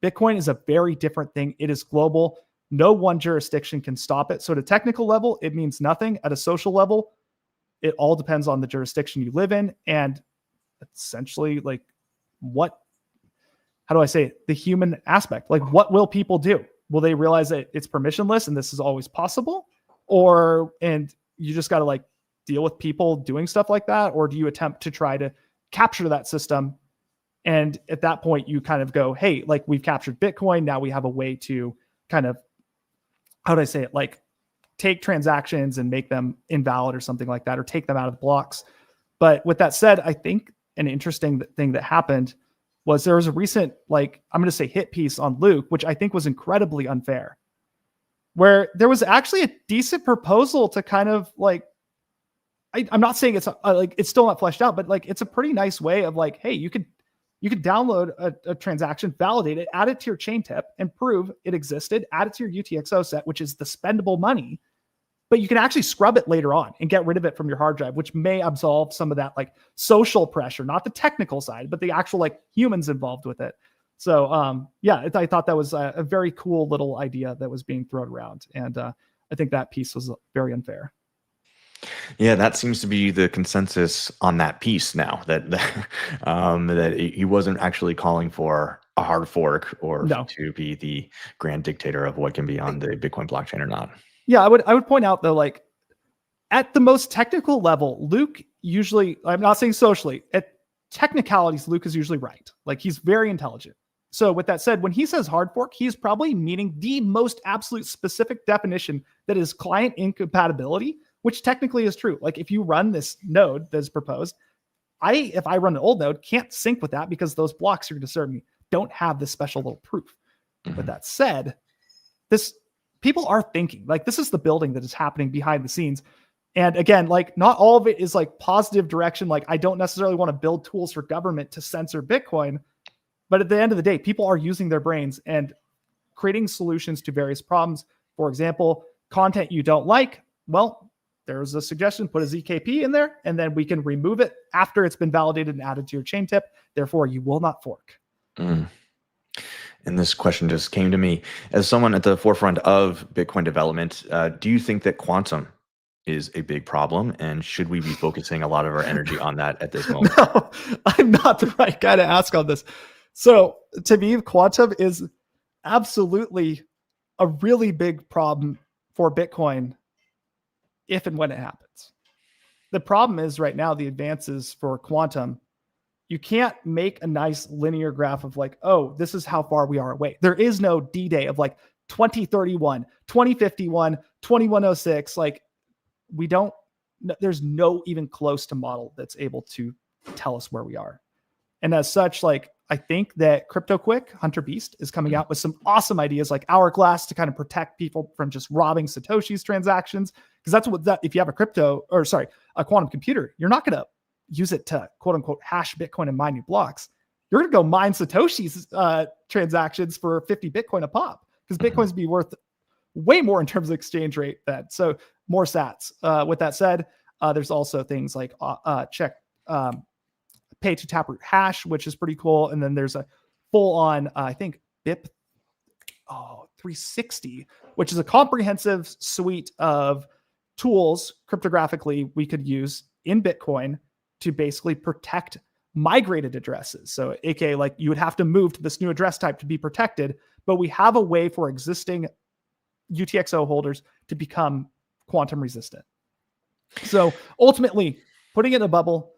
Bitcoin is a very different thing. It is global. No one jurisdiction can stop it. So at a technical level, it means nothing. At a social level, it all depends on the jurisdiction you live in. And essentially, like, how do I say it? The human aspect. Like, what will people do? Will they realize that it's permissionless and this is always possible? And you just got to like deal with people doing stuff like that? Or do you attempt to try to capture that system? And at that point, you kind of go, hey, like we've captured Bitcoin. Now we have a way to kind of, how do I say it? Like take transactions and make them invalid or something like that, or take them out of the blocks. But with that said, I think an interesting thing that happened was there was a recent, like, I'm going to say hit piece on Luke, which I think was incredibly unfair, where there was actually a decent proposal to kind of like, I'm not saying it's like, it's still not fleshed out, but like, it's a pretty nice way of like, hey, you could download a transaction, validate it, add it to your chain tip and prove it existed, add it to your UTXO set, which is the spendable money, but you can actually scrub it later on and get rid of it from your hard drive, which may absolve some of that like social pressure, not the technical side, but the actual like humans involved with it. So I thought that was a very cool little idea that was being thrown around. And I think that piece was very unfair. Yeah, that seems to be the consensus on that piece now, that that he wasn't actually calling for a hard fork or to be the grand dictator of what can be on the Bitcoin blockchain or not. Yeah, I would point out though, like at the most technical level, Luke usually, I'm not saying socially, at technicalities, Luke is usually right. Like he's very intelligent. So with that said, when he says hard fork, he's probably meaning the most absolute specific definition that is client incompatibility, which technically is true. Like if you run this node that's proposed, if I run an old node, can't sync with that because those blocks you're going to serve me don't have this special little proof. Mm-hmm. With that said, people are thinking, like this is the building that is happening behind the scenes. And again, like not all of it is like positive direction. Like I don't necessarily want to build tools for government to censor Bitcoin, but at the end of the day, people are using their brains and creating solutions to various problems. For example, content you don't like, well, there's a suggestion, put a ZKP in there, and then we can remove it after it's been validated and added to your chain tip. Therefore, you will not fork. Mm. And this question just came to me. As someone at the forefront of Bitcoin development, do you think that quantum is a big problem? And should we be focusing a lot of our energy on that at this moment? No, I'm not the right guy to ask on this. So to me, quantum is absolutely a really big problem for Bitcoin if and when it happens. The problem is right now, the advances for quantum, you can't make a nice linear graph of like, oh, this is how far we are away. There is no D-Day of like 2031, 2051, 2106. Like there's no even close to model that's able to tell us where we are. And as such, like, I think that CryptoQuick, Hunter Beast, is coming out with some awesome ideas like Hourglass to kind of protect people from just robbing Satoshi's transactions. Because if you have a quantum computer, you're not going to use it to quote unquote hash Bitcoin and mine new blocks. You're going to go mine Satoshi's transactions for 50 Bitcoin a pop because Bitcoin's be worth way more in terms of exchange rate. So more sats. With that said, there's also things like pay to taproot hash, which is pretty cool. And then there's a full on, I think BIP 360, which is a comprehensive suite of tools cryptographically we could use in Bitcoin to basically protect migrated addresses. So aka like you would have to move to this new address type to be protected, but we have a way for existing UTXO holders to become quantum resistant. So ultimately, putting it in a bubble,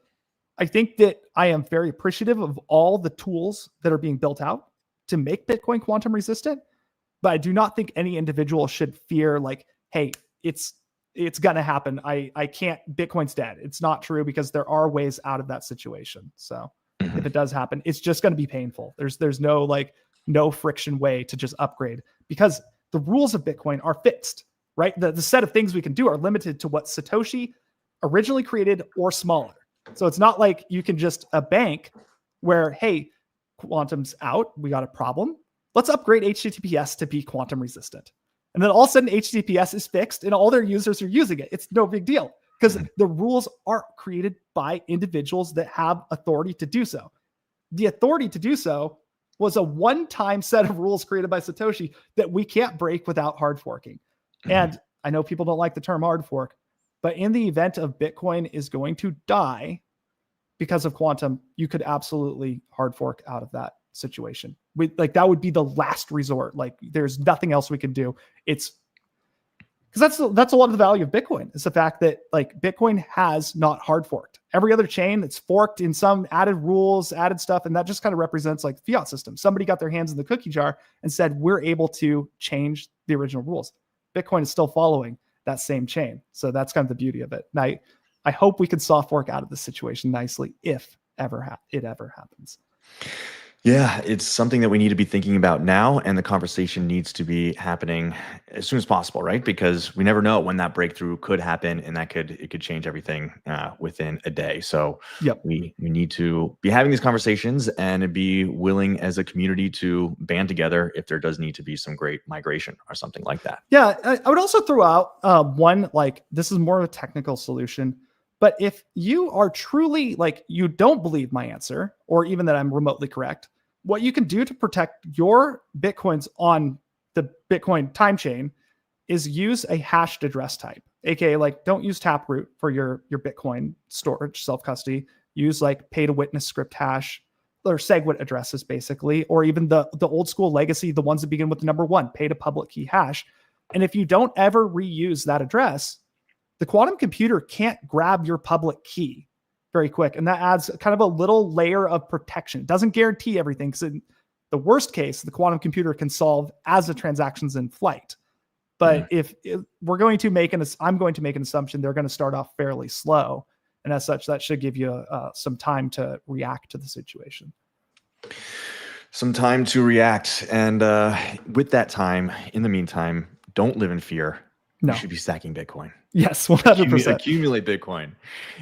I think that I am very appreciative of all the tools that are being built out to make Bitcoin quantum resistant, but I do not think any individual should fear like, hey, it's going to happen. I can't, Bitcoin's dead. It's not true because there are ways out of that situation. So if it does happen, it's just going to be painful. There's no friction way to just upgrade because the rules of Bitcoin are fixed, right? The set of things we can do are limited to what Satoshi originally created or smaller. So it's not like you can just a bank where, hey, quantum's out. We got a problem. Let's upgrade HTTPS to be quantum resistant. And then all of a sudden HTTPS is fixed and all their users are using it. It's no big deal because the rules are created by individuals that have authority to do so. The authority to do so was a one-time set of rules created by Satoshi that we can't break without hard forking. And I know people don't like the term hard fork, but in the event of Bitcoin is going to die because of quantum, you could absolutely hard fork out of that situation. That would be the last resort. Like there's nothing else we can do. It's because that's a lot of the value of Bitcoin is the fact that like Bitcoin has not hard forked. Every other chain that's forked in some added rules, added stuff, and that just kind of represents like the fiat system. Somebody got their hands in the cookie jar and said, we're able to change the original rules. Bitcoin is still following that same chain. So that's kind of the beauty of it. And I hope we can soft fork out of this situation nicely if it ever happens. Yeah, it's something that we need to be thinking about now, and the conversation needs to be happening as soon as possible, right? Because we never know when that breakthrough could happen, and it could change everything within a day. So we need to be having these conversations and be willing as a community to band together if there does need to be some great migration or something like that. Yeah, I would also throw out one, like this is more of a technical solution. But if you are truly like, you don't believe my answer, or even that I'm remotely correct, what you can do to protect your Bitcoins on the Bitcoin time chain is use a hashed address type. AKA like, don't use Taproot for your Bitcoin storage, self-custody. Use like pay to witness script hash or SegWit addresses basically, or even the old school legacy, the ones that begin with the number 1, pay to public key hash. And if you don't ever reuse that address, the quantum computer can't grab your public key very quick. And that adds kind of a little layer of protection. It doesn't guarantee everything because in the worst case, the quantum computer can solve as the transaction's in flight. But if we're going to make I'm going to make an assumption they're going to start off fairly slow. And as such, that should give you some time to react to the situation. Some time to react. And with that time, in the meantime, don't live in fear. No. You should be stacking Bitcoin. Yes, 100%. Accumulate Bitcoin.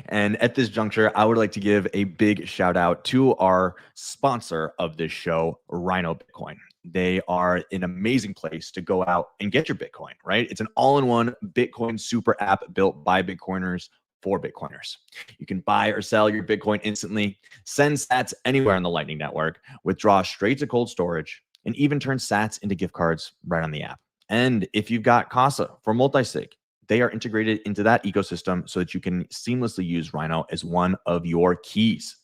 And at this juncture, I would like to give a big shout out to our sponsor of this show, Rhino Bitcoin. They are an amazing place to go out and get your Bitcoin, right? It's an all-in-one Bitcoin super app built by Bitcoiners for Bitcoiners. You can buy or sell your Bitcoin instantly, send sats anywhere on the Lightning Network, withdraw straight to cold storage, and even turn sats into gift cards right on the app. And if you've got Casa for multi-sig, they are integrated into that ecosystem so that you can seamlessly use Rhino as one of your keys.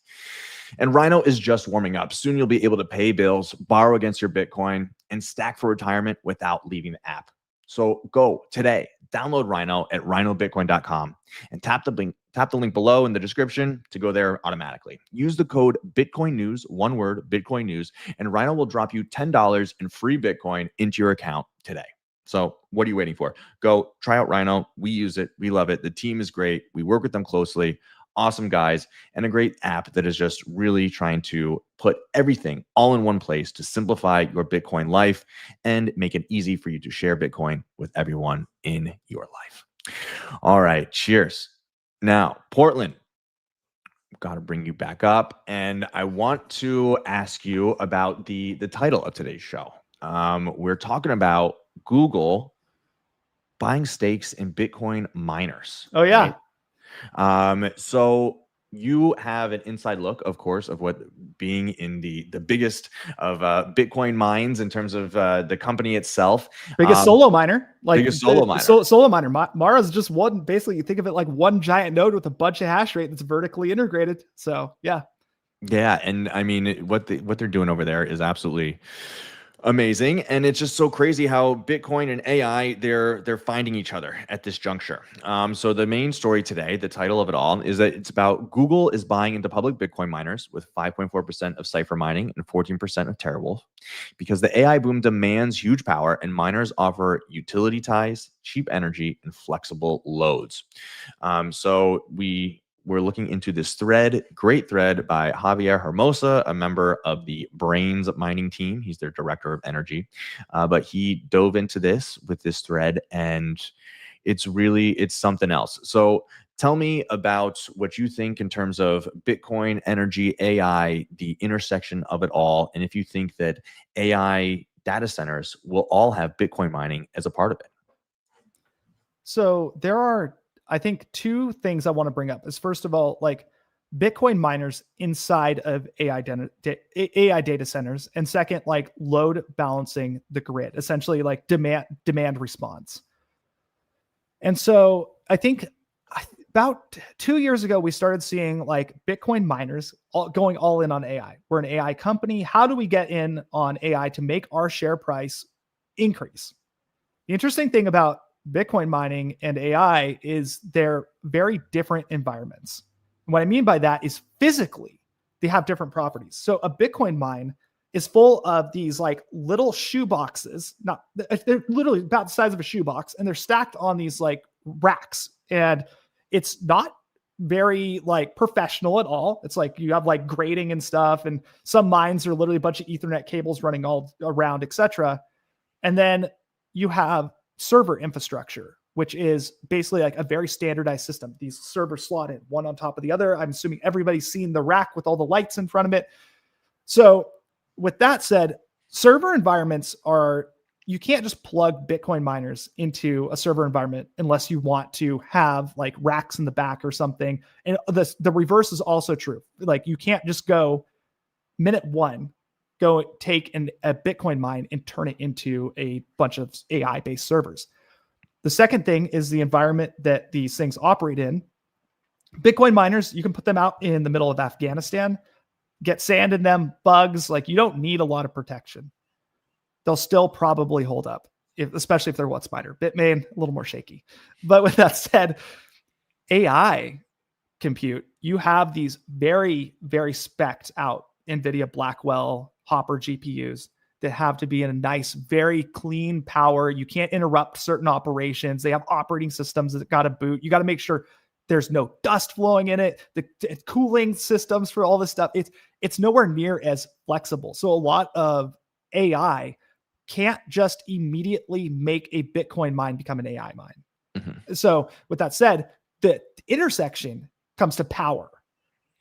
And Rhino is just warming up. Soon you'll be able to pay bills, borrow against your Bitcoin, and stack for retirement without leaving the app. So go today, download Rhino at rhinobitcoin.com and tap the link below in the description to go there automatically. Use the code Bitcoin News, one word, Bitcoin News, and Rhino will drop you $10 in free Bitcoin into your account today. So what are you waiting for? Go try out Rhino. We use it. We love it. The team is great. We work with them closely. Awesome guys, and a great app that is just really trying to put everything all in one place to simplify your Bitcoin life and make it easy for you to share Bitcoin with everyone in your life. All right, cheers. Now, Portland, got to bring you back up, and I want to ask you about the title of today's show. We're talking about Google buying stakes in Bitcoin miners. Oh yeah. Right? So you have an inside look, of course, of what being in the biggest of Bitcoin mines in terms of the company itself. Biggest solo miner. Biggest solo miner. Solo miner. Mara's just one, basically, you think of it like one giant node with a bunch of hash rate that's vertically integrated. So yeah. Yeah. And I mean, what they're doing over there is absolutely amazing. And it's just so crazy how Bitcoin and AI, they're finding each other at this juncture. So the main story today, the title of it all, is that it's about Google is buying into public Bitcoin miners with 5.4% of Cypher mining and 14% of TeraWolf because the AI boom demands huge power and miners offer utility ties, cheap energy, and flexible loads. So we're looking into this great thread by Javier Hermosa, a member of the Brains mining team. He's their director of energy. But he dove into this with this thread, and it's something else. So tell me about what you think in terms of Bitcoin, energy, AI, the intersection of it all, and if you think that AI data centers will all have Bitcoin mining as a part of it? So there are, I think, two things I want to bring up. Is first of all, like Bitcoin miners inside of AI data centers, and second, like load balancing the grid, essentially like demand response. And so I think about 2 years ago, we started seeing like Bitcoin miners going all in on AI. We're an AI company. How do we get in on AI to make our share price increase? The interesting thing about Bitcoin mining and AI is they're very different environments. And what I mean by that is physically, they have different properties. So a Bitcoin mine is full of these like little shoe boxes. They're literally about the size of a shoe box, and they're stacked on these like racks. And it's not very like professional at all. It's like you have like grading and stuff, and some mines are literally a bunch of Ethernet cables running all around, etc. And then you have server infrastructure, which is basically like a very standardized system. These servers slotted one on top of the other. I'm assuming everybody's seen the rack with all the lights in front of it. So with that said, server environments are, you can't just plug Bitcoin miners into a server environment unless you want to have like racks in the back or something. And the reverse is also true. Like you can't just go minute one, go take a Bitcoin mine and turn it into a bunch of AI based servers. The second thing is the environment that these things operate in. Bitcoin miners, you can put them out in the middle of Afghanistan, get sand in them, bugs, like you don't need a lot of protection. They'll still probably hold up, especially if they're WhatsMiner. Bitmain, a little more shaky. But with that said, AI compute, you have these very, very spec'd out NVIDIA Blackwell Hopper GPUs that have to be in a nice, very clean power. You can't interrupt certain operations. They have operating systems that got to boot. You got to make sure there's no dust flowing in it. The cooling systems for all this stuff, it's nowhere near as flexible. So a lot of AI can't just immediately make a Bitcoin mine become an AI mine. Mm-hmm. So with that said, the intersection comes to power,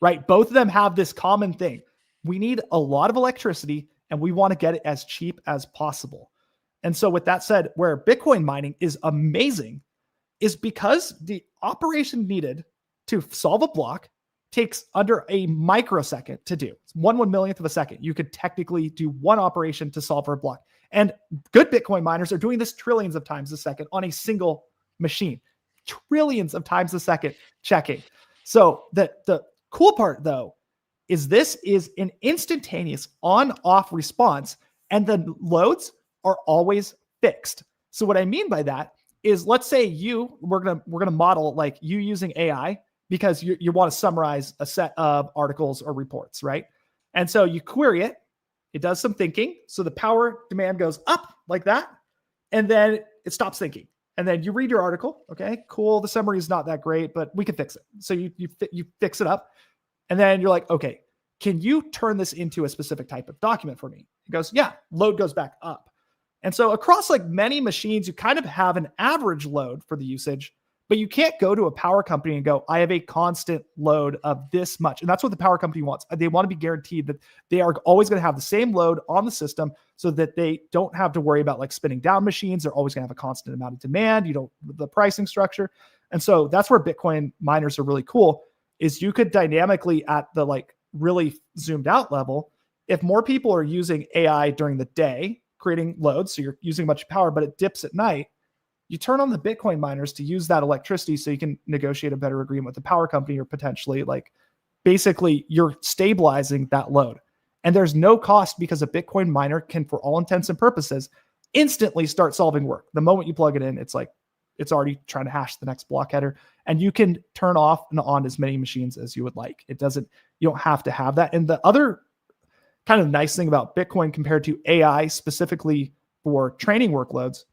right? Both of them have this common thing. We need a lot of electricity and we want to get it as cheap as possible. And so with that said, where Bitcoin mining is amazing is because the operation needed to solve a block takes under a microsecond to do. It's 1/1,000,000th of a second. You could technically do one operation to solve for a block. And good Bitcoin miners are doing this trillions of times a second on a single machine. Trillions of times a second checking. So the cool part though, is this is an instantaneous on-off response, and the loads are always fixed. So what I mean by that is, let's say we're gonna model like you using AI because you want to summarize a set of articles or reports, right? And so you query it, it does some thinking, so the power demand goes up like that, and then it stops thinking. And then you read your article, okay, cool, the summary is not that great, but we can fix it. So you fix it up. And then you're like, okay, can you turn this into a specific type of document for me? It goes, yeah, load goes back up. And so across like many machines, you kind of have an average load for the usage, but you can't go to a power company and go, I have a constant load of this much. And that's what the power company wants. They want to be guaranteed that they are always going to have the same load on the system so that they don't have to worry about like spinning down machines. They're always going to have a constant amount of demand, the pricing structure. And so that's where Bitcoin miners are really cool, is you could dynamically at the like really zoomed out level, if more people are using AI during the day, creating loads, so you're using much power, but it dips at night, you turn on the Bitcoin miners to use that electricity so you can negotiate a better agreement with the power company, or potentially like basically you're stabilizing that load. And there's no cost because a Bitcoin miner can, for all intents and purposes, instantly start solving work. The moment you plug it in, it's like it's already trying to hash the next block header, and you can turn off and on as many machines as you would like. You don't have to have that. And the other kind of nice thing about Bitcoin compared to AI specifically for training workloads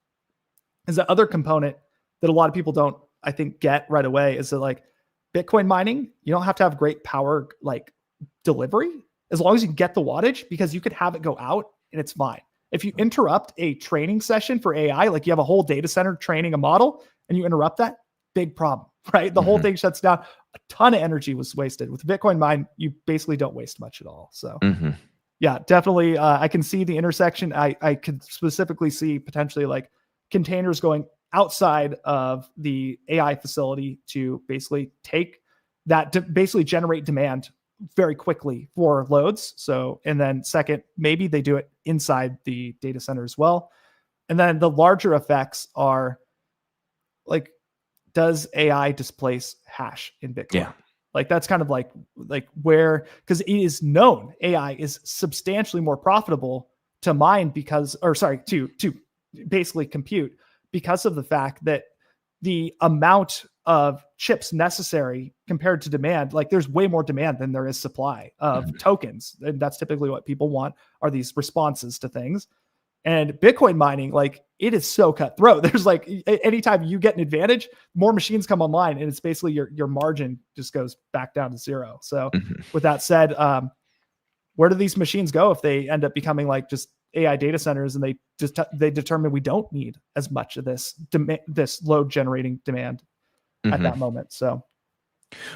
is the other component that a lot of people don't, I think, get right away is that like Bitcoin mining, you don't have to have great power like delivery as long as you can get the wattage, because you could have it go out and it's fine. If you interrupt a training session for AI, like you have a whole data center training a model and you interrupt that, big problem, right? The whole thing shuts down. A ton of energy was wasted. With Bitcoin mine, you basically don't waste much at all. So Yeah, definitely. I can see the intersection. I could specifically see potentially like containers going outside of the AI facility to basically take that to basically generate demand very quickly for loads. So, and then second, maybe they do it inside the data center as well. And then the larger effects are like, does AI displace hash in Bitcoin? Yeah. Like that's kind of like where, because it is known AI is substantially more profitable to mine because, or sorry, to basically compute because of the fact that the amount of chips necessary compared to demand, like there's way more demand than there is supply of tokens. And that's typically what people want, are these responses to things. And Bitcoin mining, like it is so cutthroat. There's like anytime you get an advantage, more machines come online, and it's basically your margin just goes back down to zero. So with that said, where do these machines go if they end up becoming like just AI data centers and they determine we don't need as much of this this load generating demand at that moment? So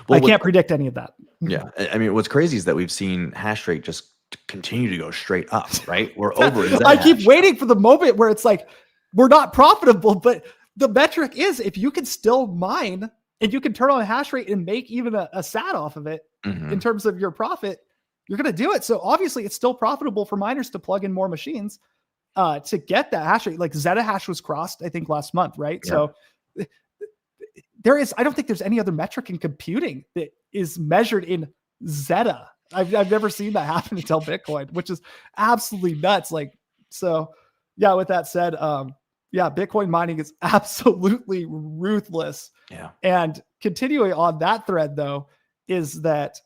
I can't predict any of that. Yeah. I mean, what's crazy is that we've seen hash rate just continue to go straight up, right? We're over. I keep waiting for the moment where it's like, we're not profitable, but the metric is if you can still mine and you can turn on a hash rate and make even a sat off of it in terms of your profit, you're going to do it. So obviously it's still profitable for miners to plug in more machines to get that hash rate. Like Zetahash was crossed, I think last month, right? Yeah. So I don't think there's any other metric in computing that is measured in Zeta. I've never seen that happen until Bitcoin, which is absolutely nuts. Like, so yeah, with that said, yeah, Bitcoin mining is absolutely ruthless. Yeah. And continuing on that thread though, is that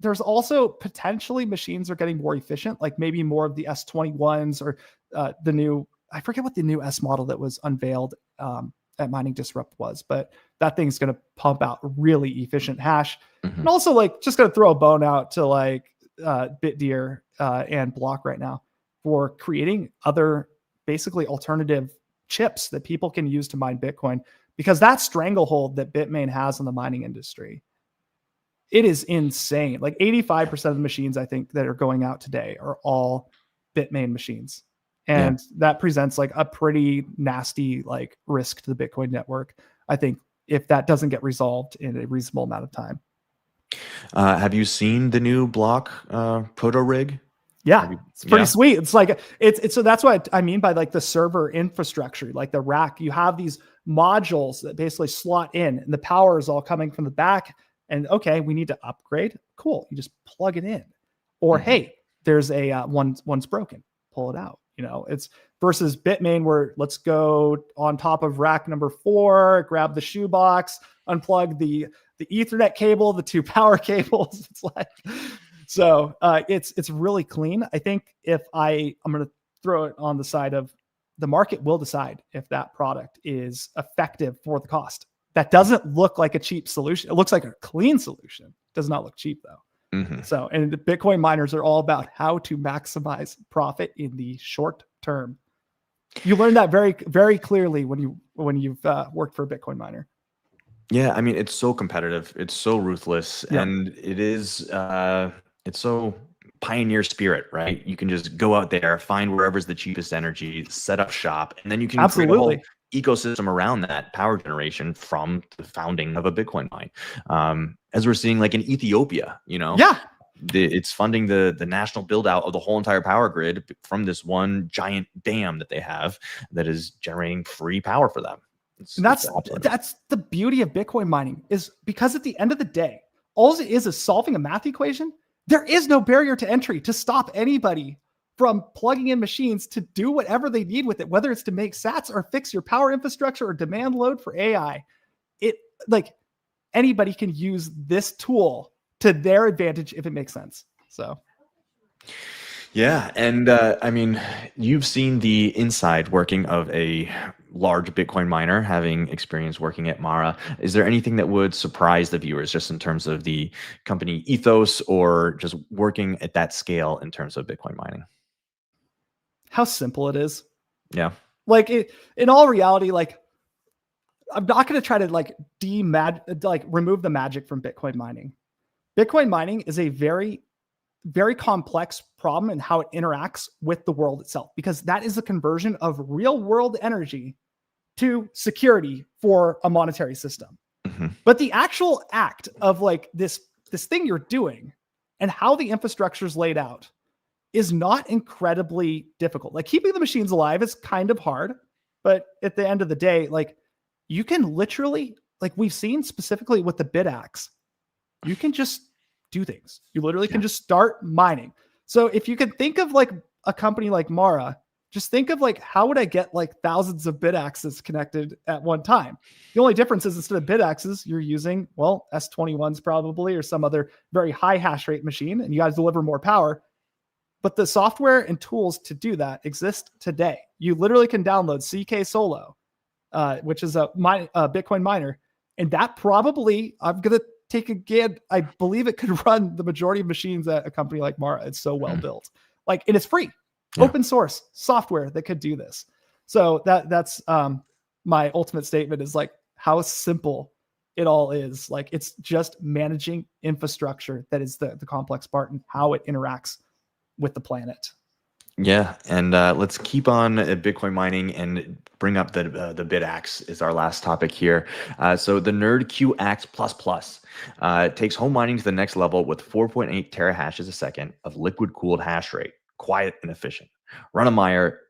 there's also potentially machines are getting more efficient, like maybe more of the S21s or the new, I forget what the new S model that was unveiled at Mining Disrupt was, but that thing's going to pump out really efficient hash. And also like just going to throw a bone out to like BitDeer and Block right now for creating other basically alternative chips that people can use to mine Bitcoin, because that stranglehold that Bitmain has on the mining industry, it is insane. Like 85% of the machines I think that are going out today are all Bitmain machines. And that presents like a pretty nasty like risk to the Bitcoin network, I think, if that doesn't get resolved in a reasonable amount of time. Have you seen the new Block proto rig? Yeah, it's pretty sweet. It's like it's so that's what I mean by like the server infrastructure, like the rack. You have these modules that basically slot in, and the power is all coming from the back. And okay, we need to upgrade. Cool, you just plug it in. Or hey, there's a one's broken, pull it out. You know, it's versus Bitmain where let's go on top of rack number 4, grab the shoebox, unplug the Ethernet cable, the 2 power cables. It's like, so it's really clean. I think if I'm going to throw it on the side of the market will decide if that product is effective for the cost. That doesn't look like a cheap solution. It looks like a clean solution. It does not look cheap though. So, and the Bitcoin miners are all about how to maximize profit in the short term. You learn that very, very clearly when you've worked for a Bitcoin miner. Yeah, I mean, it's so competitive. It's so ruthless, and it is. It's so pioneer spirit, right? You can just go out there, find wherever's the cheapest energy, set up shop, and then you can create a whole ecosystem around that power generation from the founding of a Bitcoin mine. As we're seeing like in Ethiopia, you know, it's funding the national build out of the whole entire power grid from this one giant dam that they have that is generating free power for them. That's the beauty of Bitcoin mining, is because at the end of the day, all it is solving a math equation. There is no barrier to entry to stop anybody from plugging in machines to do whatever they need with it, whether it's to make sats or fix your power infrastructure or demand load for AI. It like anybody can use this tool to their advantage if it makes sense. So. Yeah. And I mean, you've seen the inside working of a large Bitcoin miner, having experience working at Mara. Is there anything that would surprise the viewers just in terms of the company ethos or just working at that scale in terms of Bitcoin mining? How simple it is. Yeah. Like in all reality, like I'm not going to try to like remove the magic from Bitcoin mining. Bitcoin mining is a very very complex problem and how it interacts with the world itself, because that is a conversion of real world energy to security for a monetary system. Mm-hmm. But the actual act of like this thing you're doing and how the infrastructure is laid out is not incredibly difficult. Like keeping the machines alive is kind of hard, but at the end of the day, like you can literally, like we've seen specifically with the BitAxe, you can just do things. You literally can just start mining. So if you can think of like a company like Mara, just think of like, how would I get like thousands of BitAxes connected at one time? The only difference is instead of BitAxes, you're using, well, S21s probably, or some other very high hash rate machine, and you guys deliver more power. But the software and tools to do that exist today. You literally can download CK Solo, which is a Bitcoin miner. And that probably, I'm going to take again, I believe it could run the majority of machines at a company like Mara. It's so well built. Like, and it's free, open source software that could do this. So that's my ultimate statement is like how simple it all is. Like it's just managing infrastructure that is the complex part and how it interacts with the planet. Yeah, and let's keep on Bitcoin mining and bring up the BitAxe is our last topic here. So the Nerd QAxe++ takes home mining to the next level with 4.8 terahashes a second of liquid cooled hash rate, quiet and efficient. Run a miner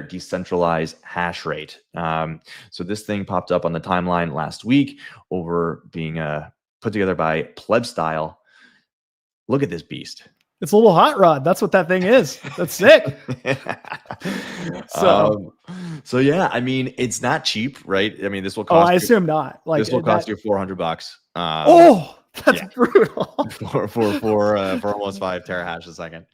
decentralized hash rate. So this thing popped up on the timeline last week over being put together by Plebstyle. Look at this beast. It's a little hot rod. That's what that thing is. That's sick. So yeah, I mean, it's not cheap, right? I mean, this will cost. I assume not. Like this will cost you $400. That's brutal. for almost 5 terahash a second.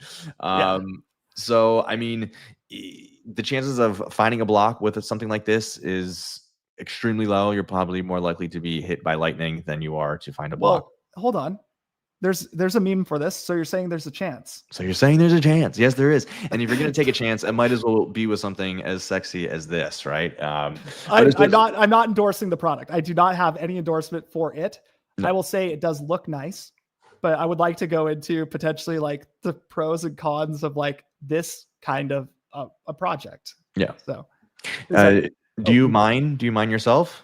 So I mean, the chances of finding a block with something like this is extremely low. You're probably more likely to be hit by lightning than you are to find a block. Hold on. There's a meme for this. So you're saying there's a chance. So you're saying there's a chance. Yes, there is. And if you're going to take a chance, it might as well be with something as sexy as this, right? I'm not endorsing the product. I do not have any endorsement for it. No. I will say it does look nice, but I would like to go into potentially like the pros and cons of like this kind of a project. Yeah. So do you mine? Do you mine yourself?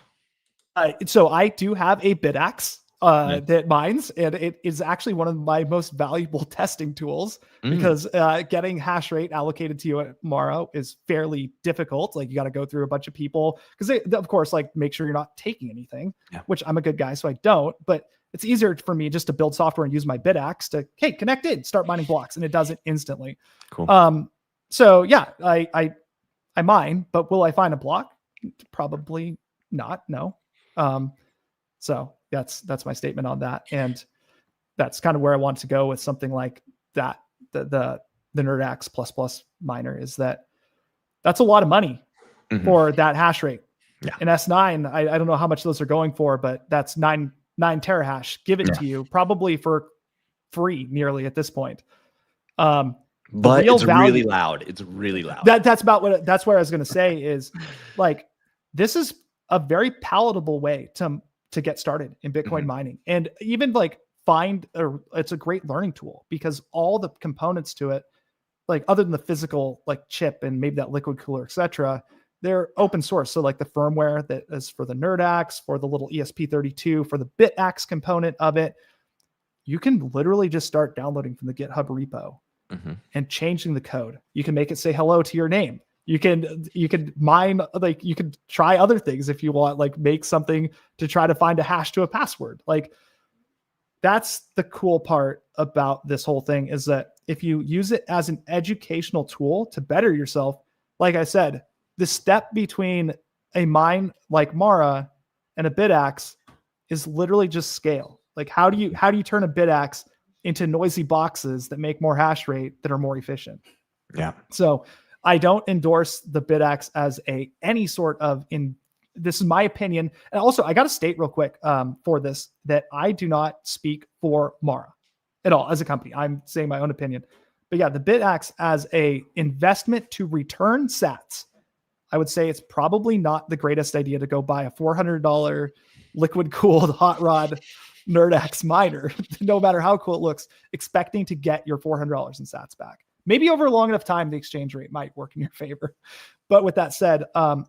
So I do have a BitAxe. That mines, and it is actually one of my most valuable testing tools because getting hash rate allocated to you at Mara is fairly difficult. Like you got to go through a bunch of people because they, of course, like make sure you're not taking anything, which I'm a good guy, so I don't. But it's easier for me just to build software and use my BitAxe to, hey, connect in, start mining blocks, and it does it instantly. Cool. So yeah, I mine, but will I find a block? Probably not. No. So that's my statement on that. And that's kind of where I want to go with something like that. The NerdAxe++ miner is that's a lot of money for that hash rate. Yeah. In S9, I don't know how much those are going for, but that's 9 terahash given to you probably for free nearly at this point. But it's really loud. It's really loud. That's where I was going to say is like, this is a very palatable way to get started in Bitcoin mining, and even like it's a great learning tool because all the components to it, like other than the physical like chip and maybe that liquid cooler, etc., they're open source. So like the firmware that is for the NerdAxe, for the little ESP32, for the BitAxe component of it, you can literally just start downloading from the GitHub repo and changing the code. You can make it say hello to your name. You can mine, like you can try other things if you want, like make something to try to find a hash to a password. Like that's the cool part about this whole thing is that if you use it as an educational tool to better yourself, like I said, the step between a mine like Mara and a BitAxe is literally just scale. Like how do you turn a BitAxe into noisy boxes that make more hash rate that are more efficient? Yeah. So I don't endorse the BitAxe as any sort of this is my opinion. And also I got to state real quick for this, that I do not speak for Mara at all as a company. I'm saying my own opinion, but yeah, the BitAxe as a investment to return sats, I would say it's probably not the greatest idea to go buy a $400 liquid cooled hot rod NerdX miner, no matter how cool it looks, expecting to get your $400 in sats back. Maybe over a long enough time, the exchange rate might work in your favor. But with that said,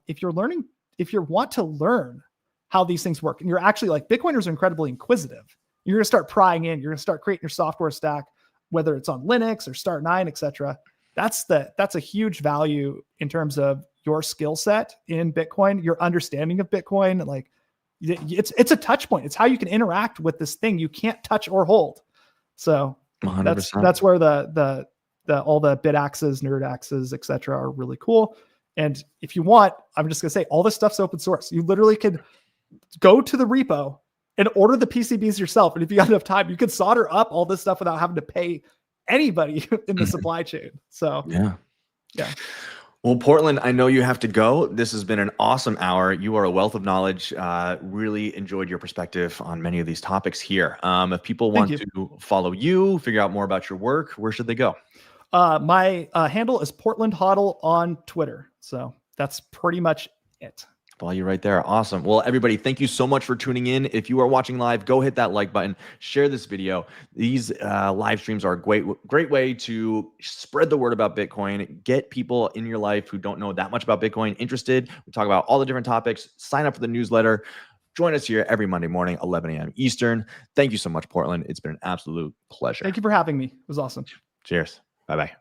if you want to learn how these things work, and you're actually like, Bitcoiners are incredibly inquisitive. You're going to start prying in. You're going to start creating your software stack, whether it's on Linux or Start9, etc. That's a huge value in terms of your skill set in Bitcoin, your understanding of Bitcoin. Like, it's a touch point. It's how you can interact with this thing you can't touch or hold. So 100%. that's where the all the bit axes, nerd axes, etc. are really cool. And if you want, I'm just gonna say, all this stuff's open source. You literally could go to the repo and order the PCBs yourself. And if you got enough time, you could solder up all this stuff without having to pay anybody in the supply chain. So yeah. Well, Portland, I know you have to go. This has been an awesome hour. You are a wealth of knowledge. Really enjoyed your perspective on many of these topics here. If people want to follow you, figure out more about your work, where should they go? My handle is PortlandHODL on Twitter. So that's pretty much it. Follow you right there. Awesome. Well, everybody, thank you so much for tuning in. If you are watching live, go hit that like button, share this video. These live streams are a great way to spread the word about Bitcoin, get people in your life who don't know that much about Bitcoin interested. We talk about all the different topics. Sign up for the newsletter. Join us here every Monday morning, 11 a.m. Eastern. Thank you so much, Portland. It's been an absolute pleasure. Thank you for having me. It was awesome. Cheers. Bye-bye.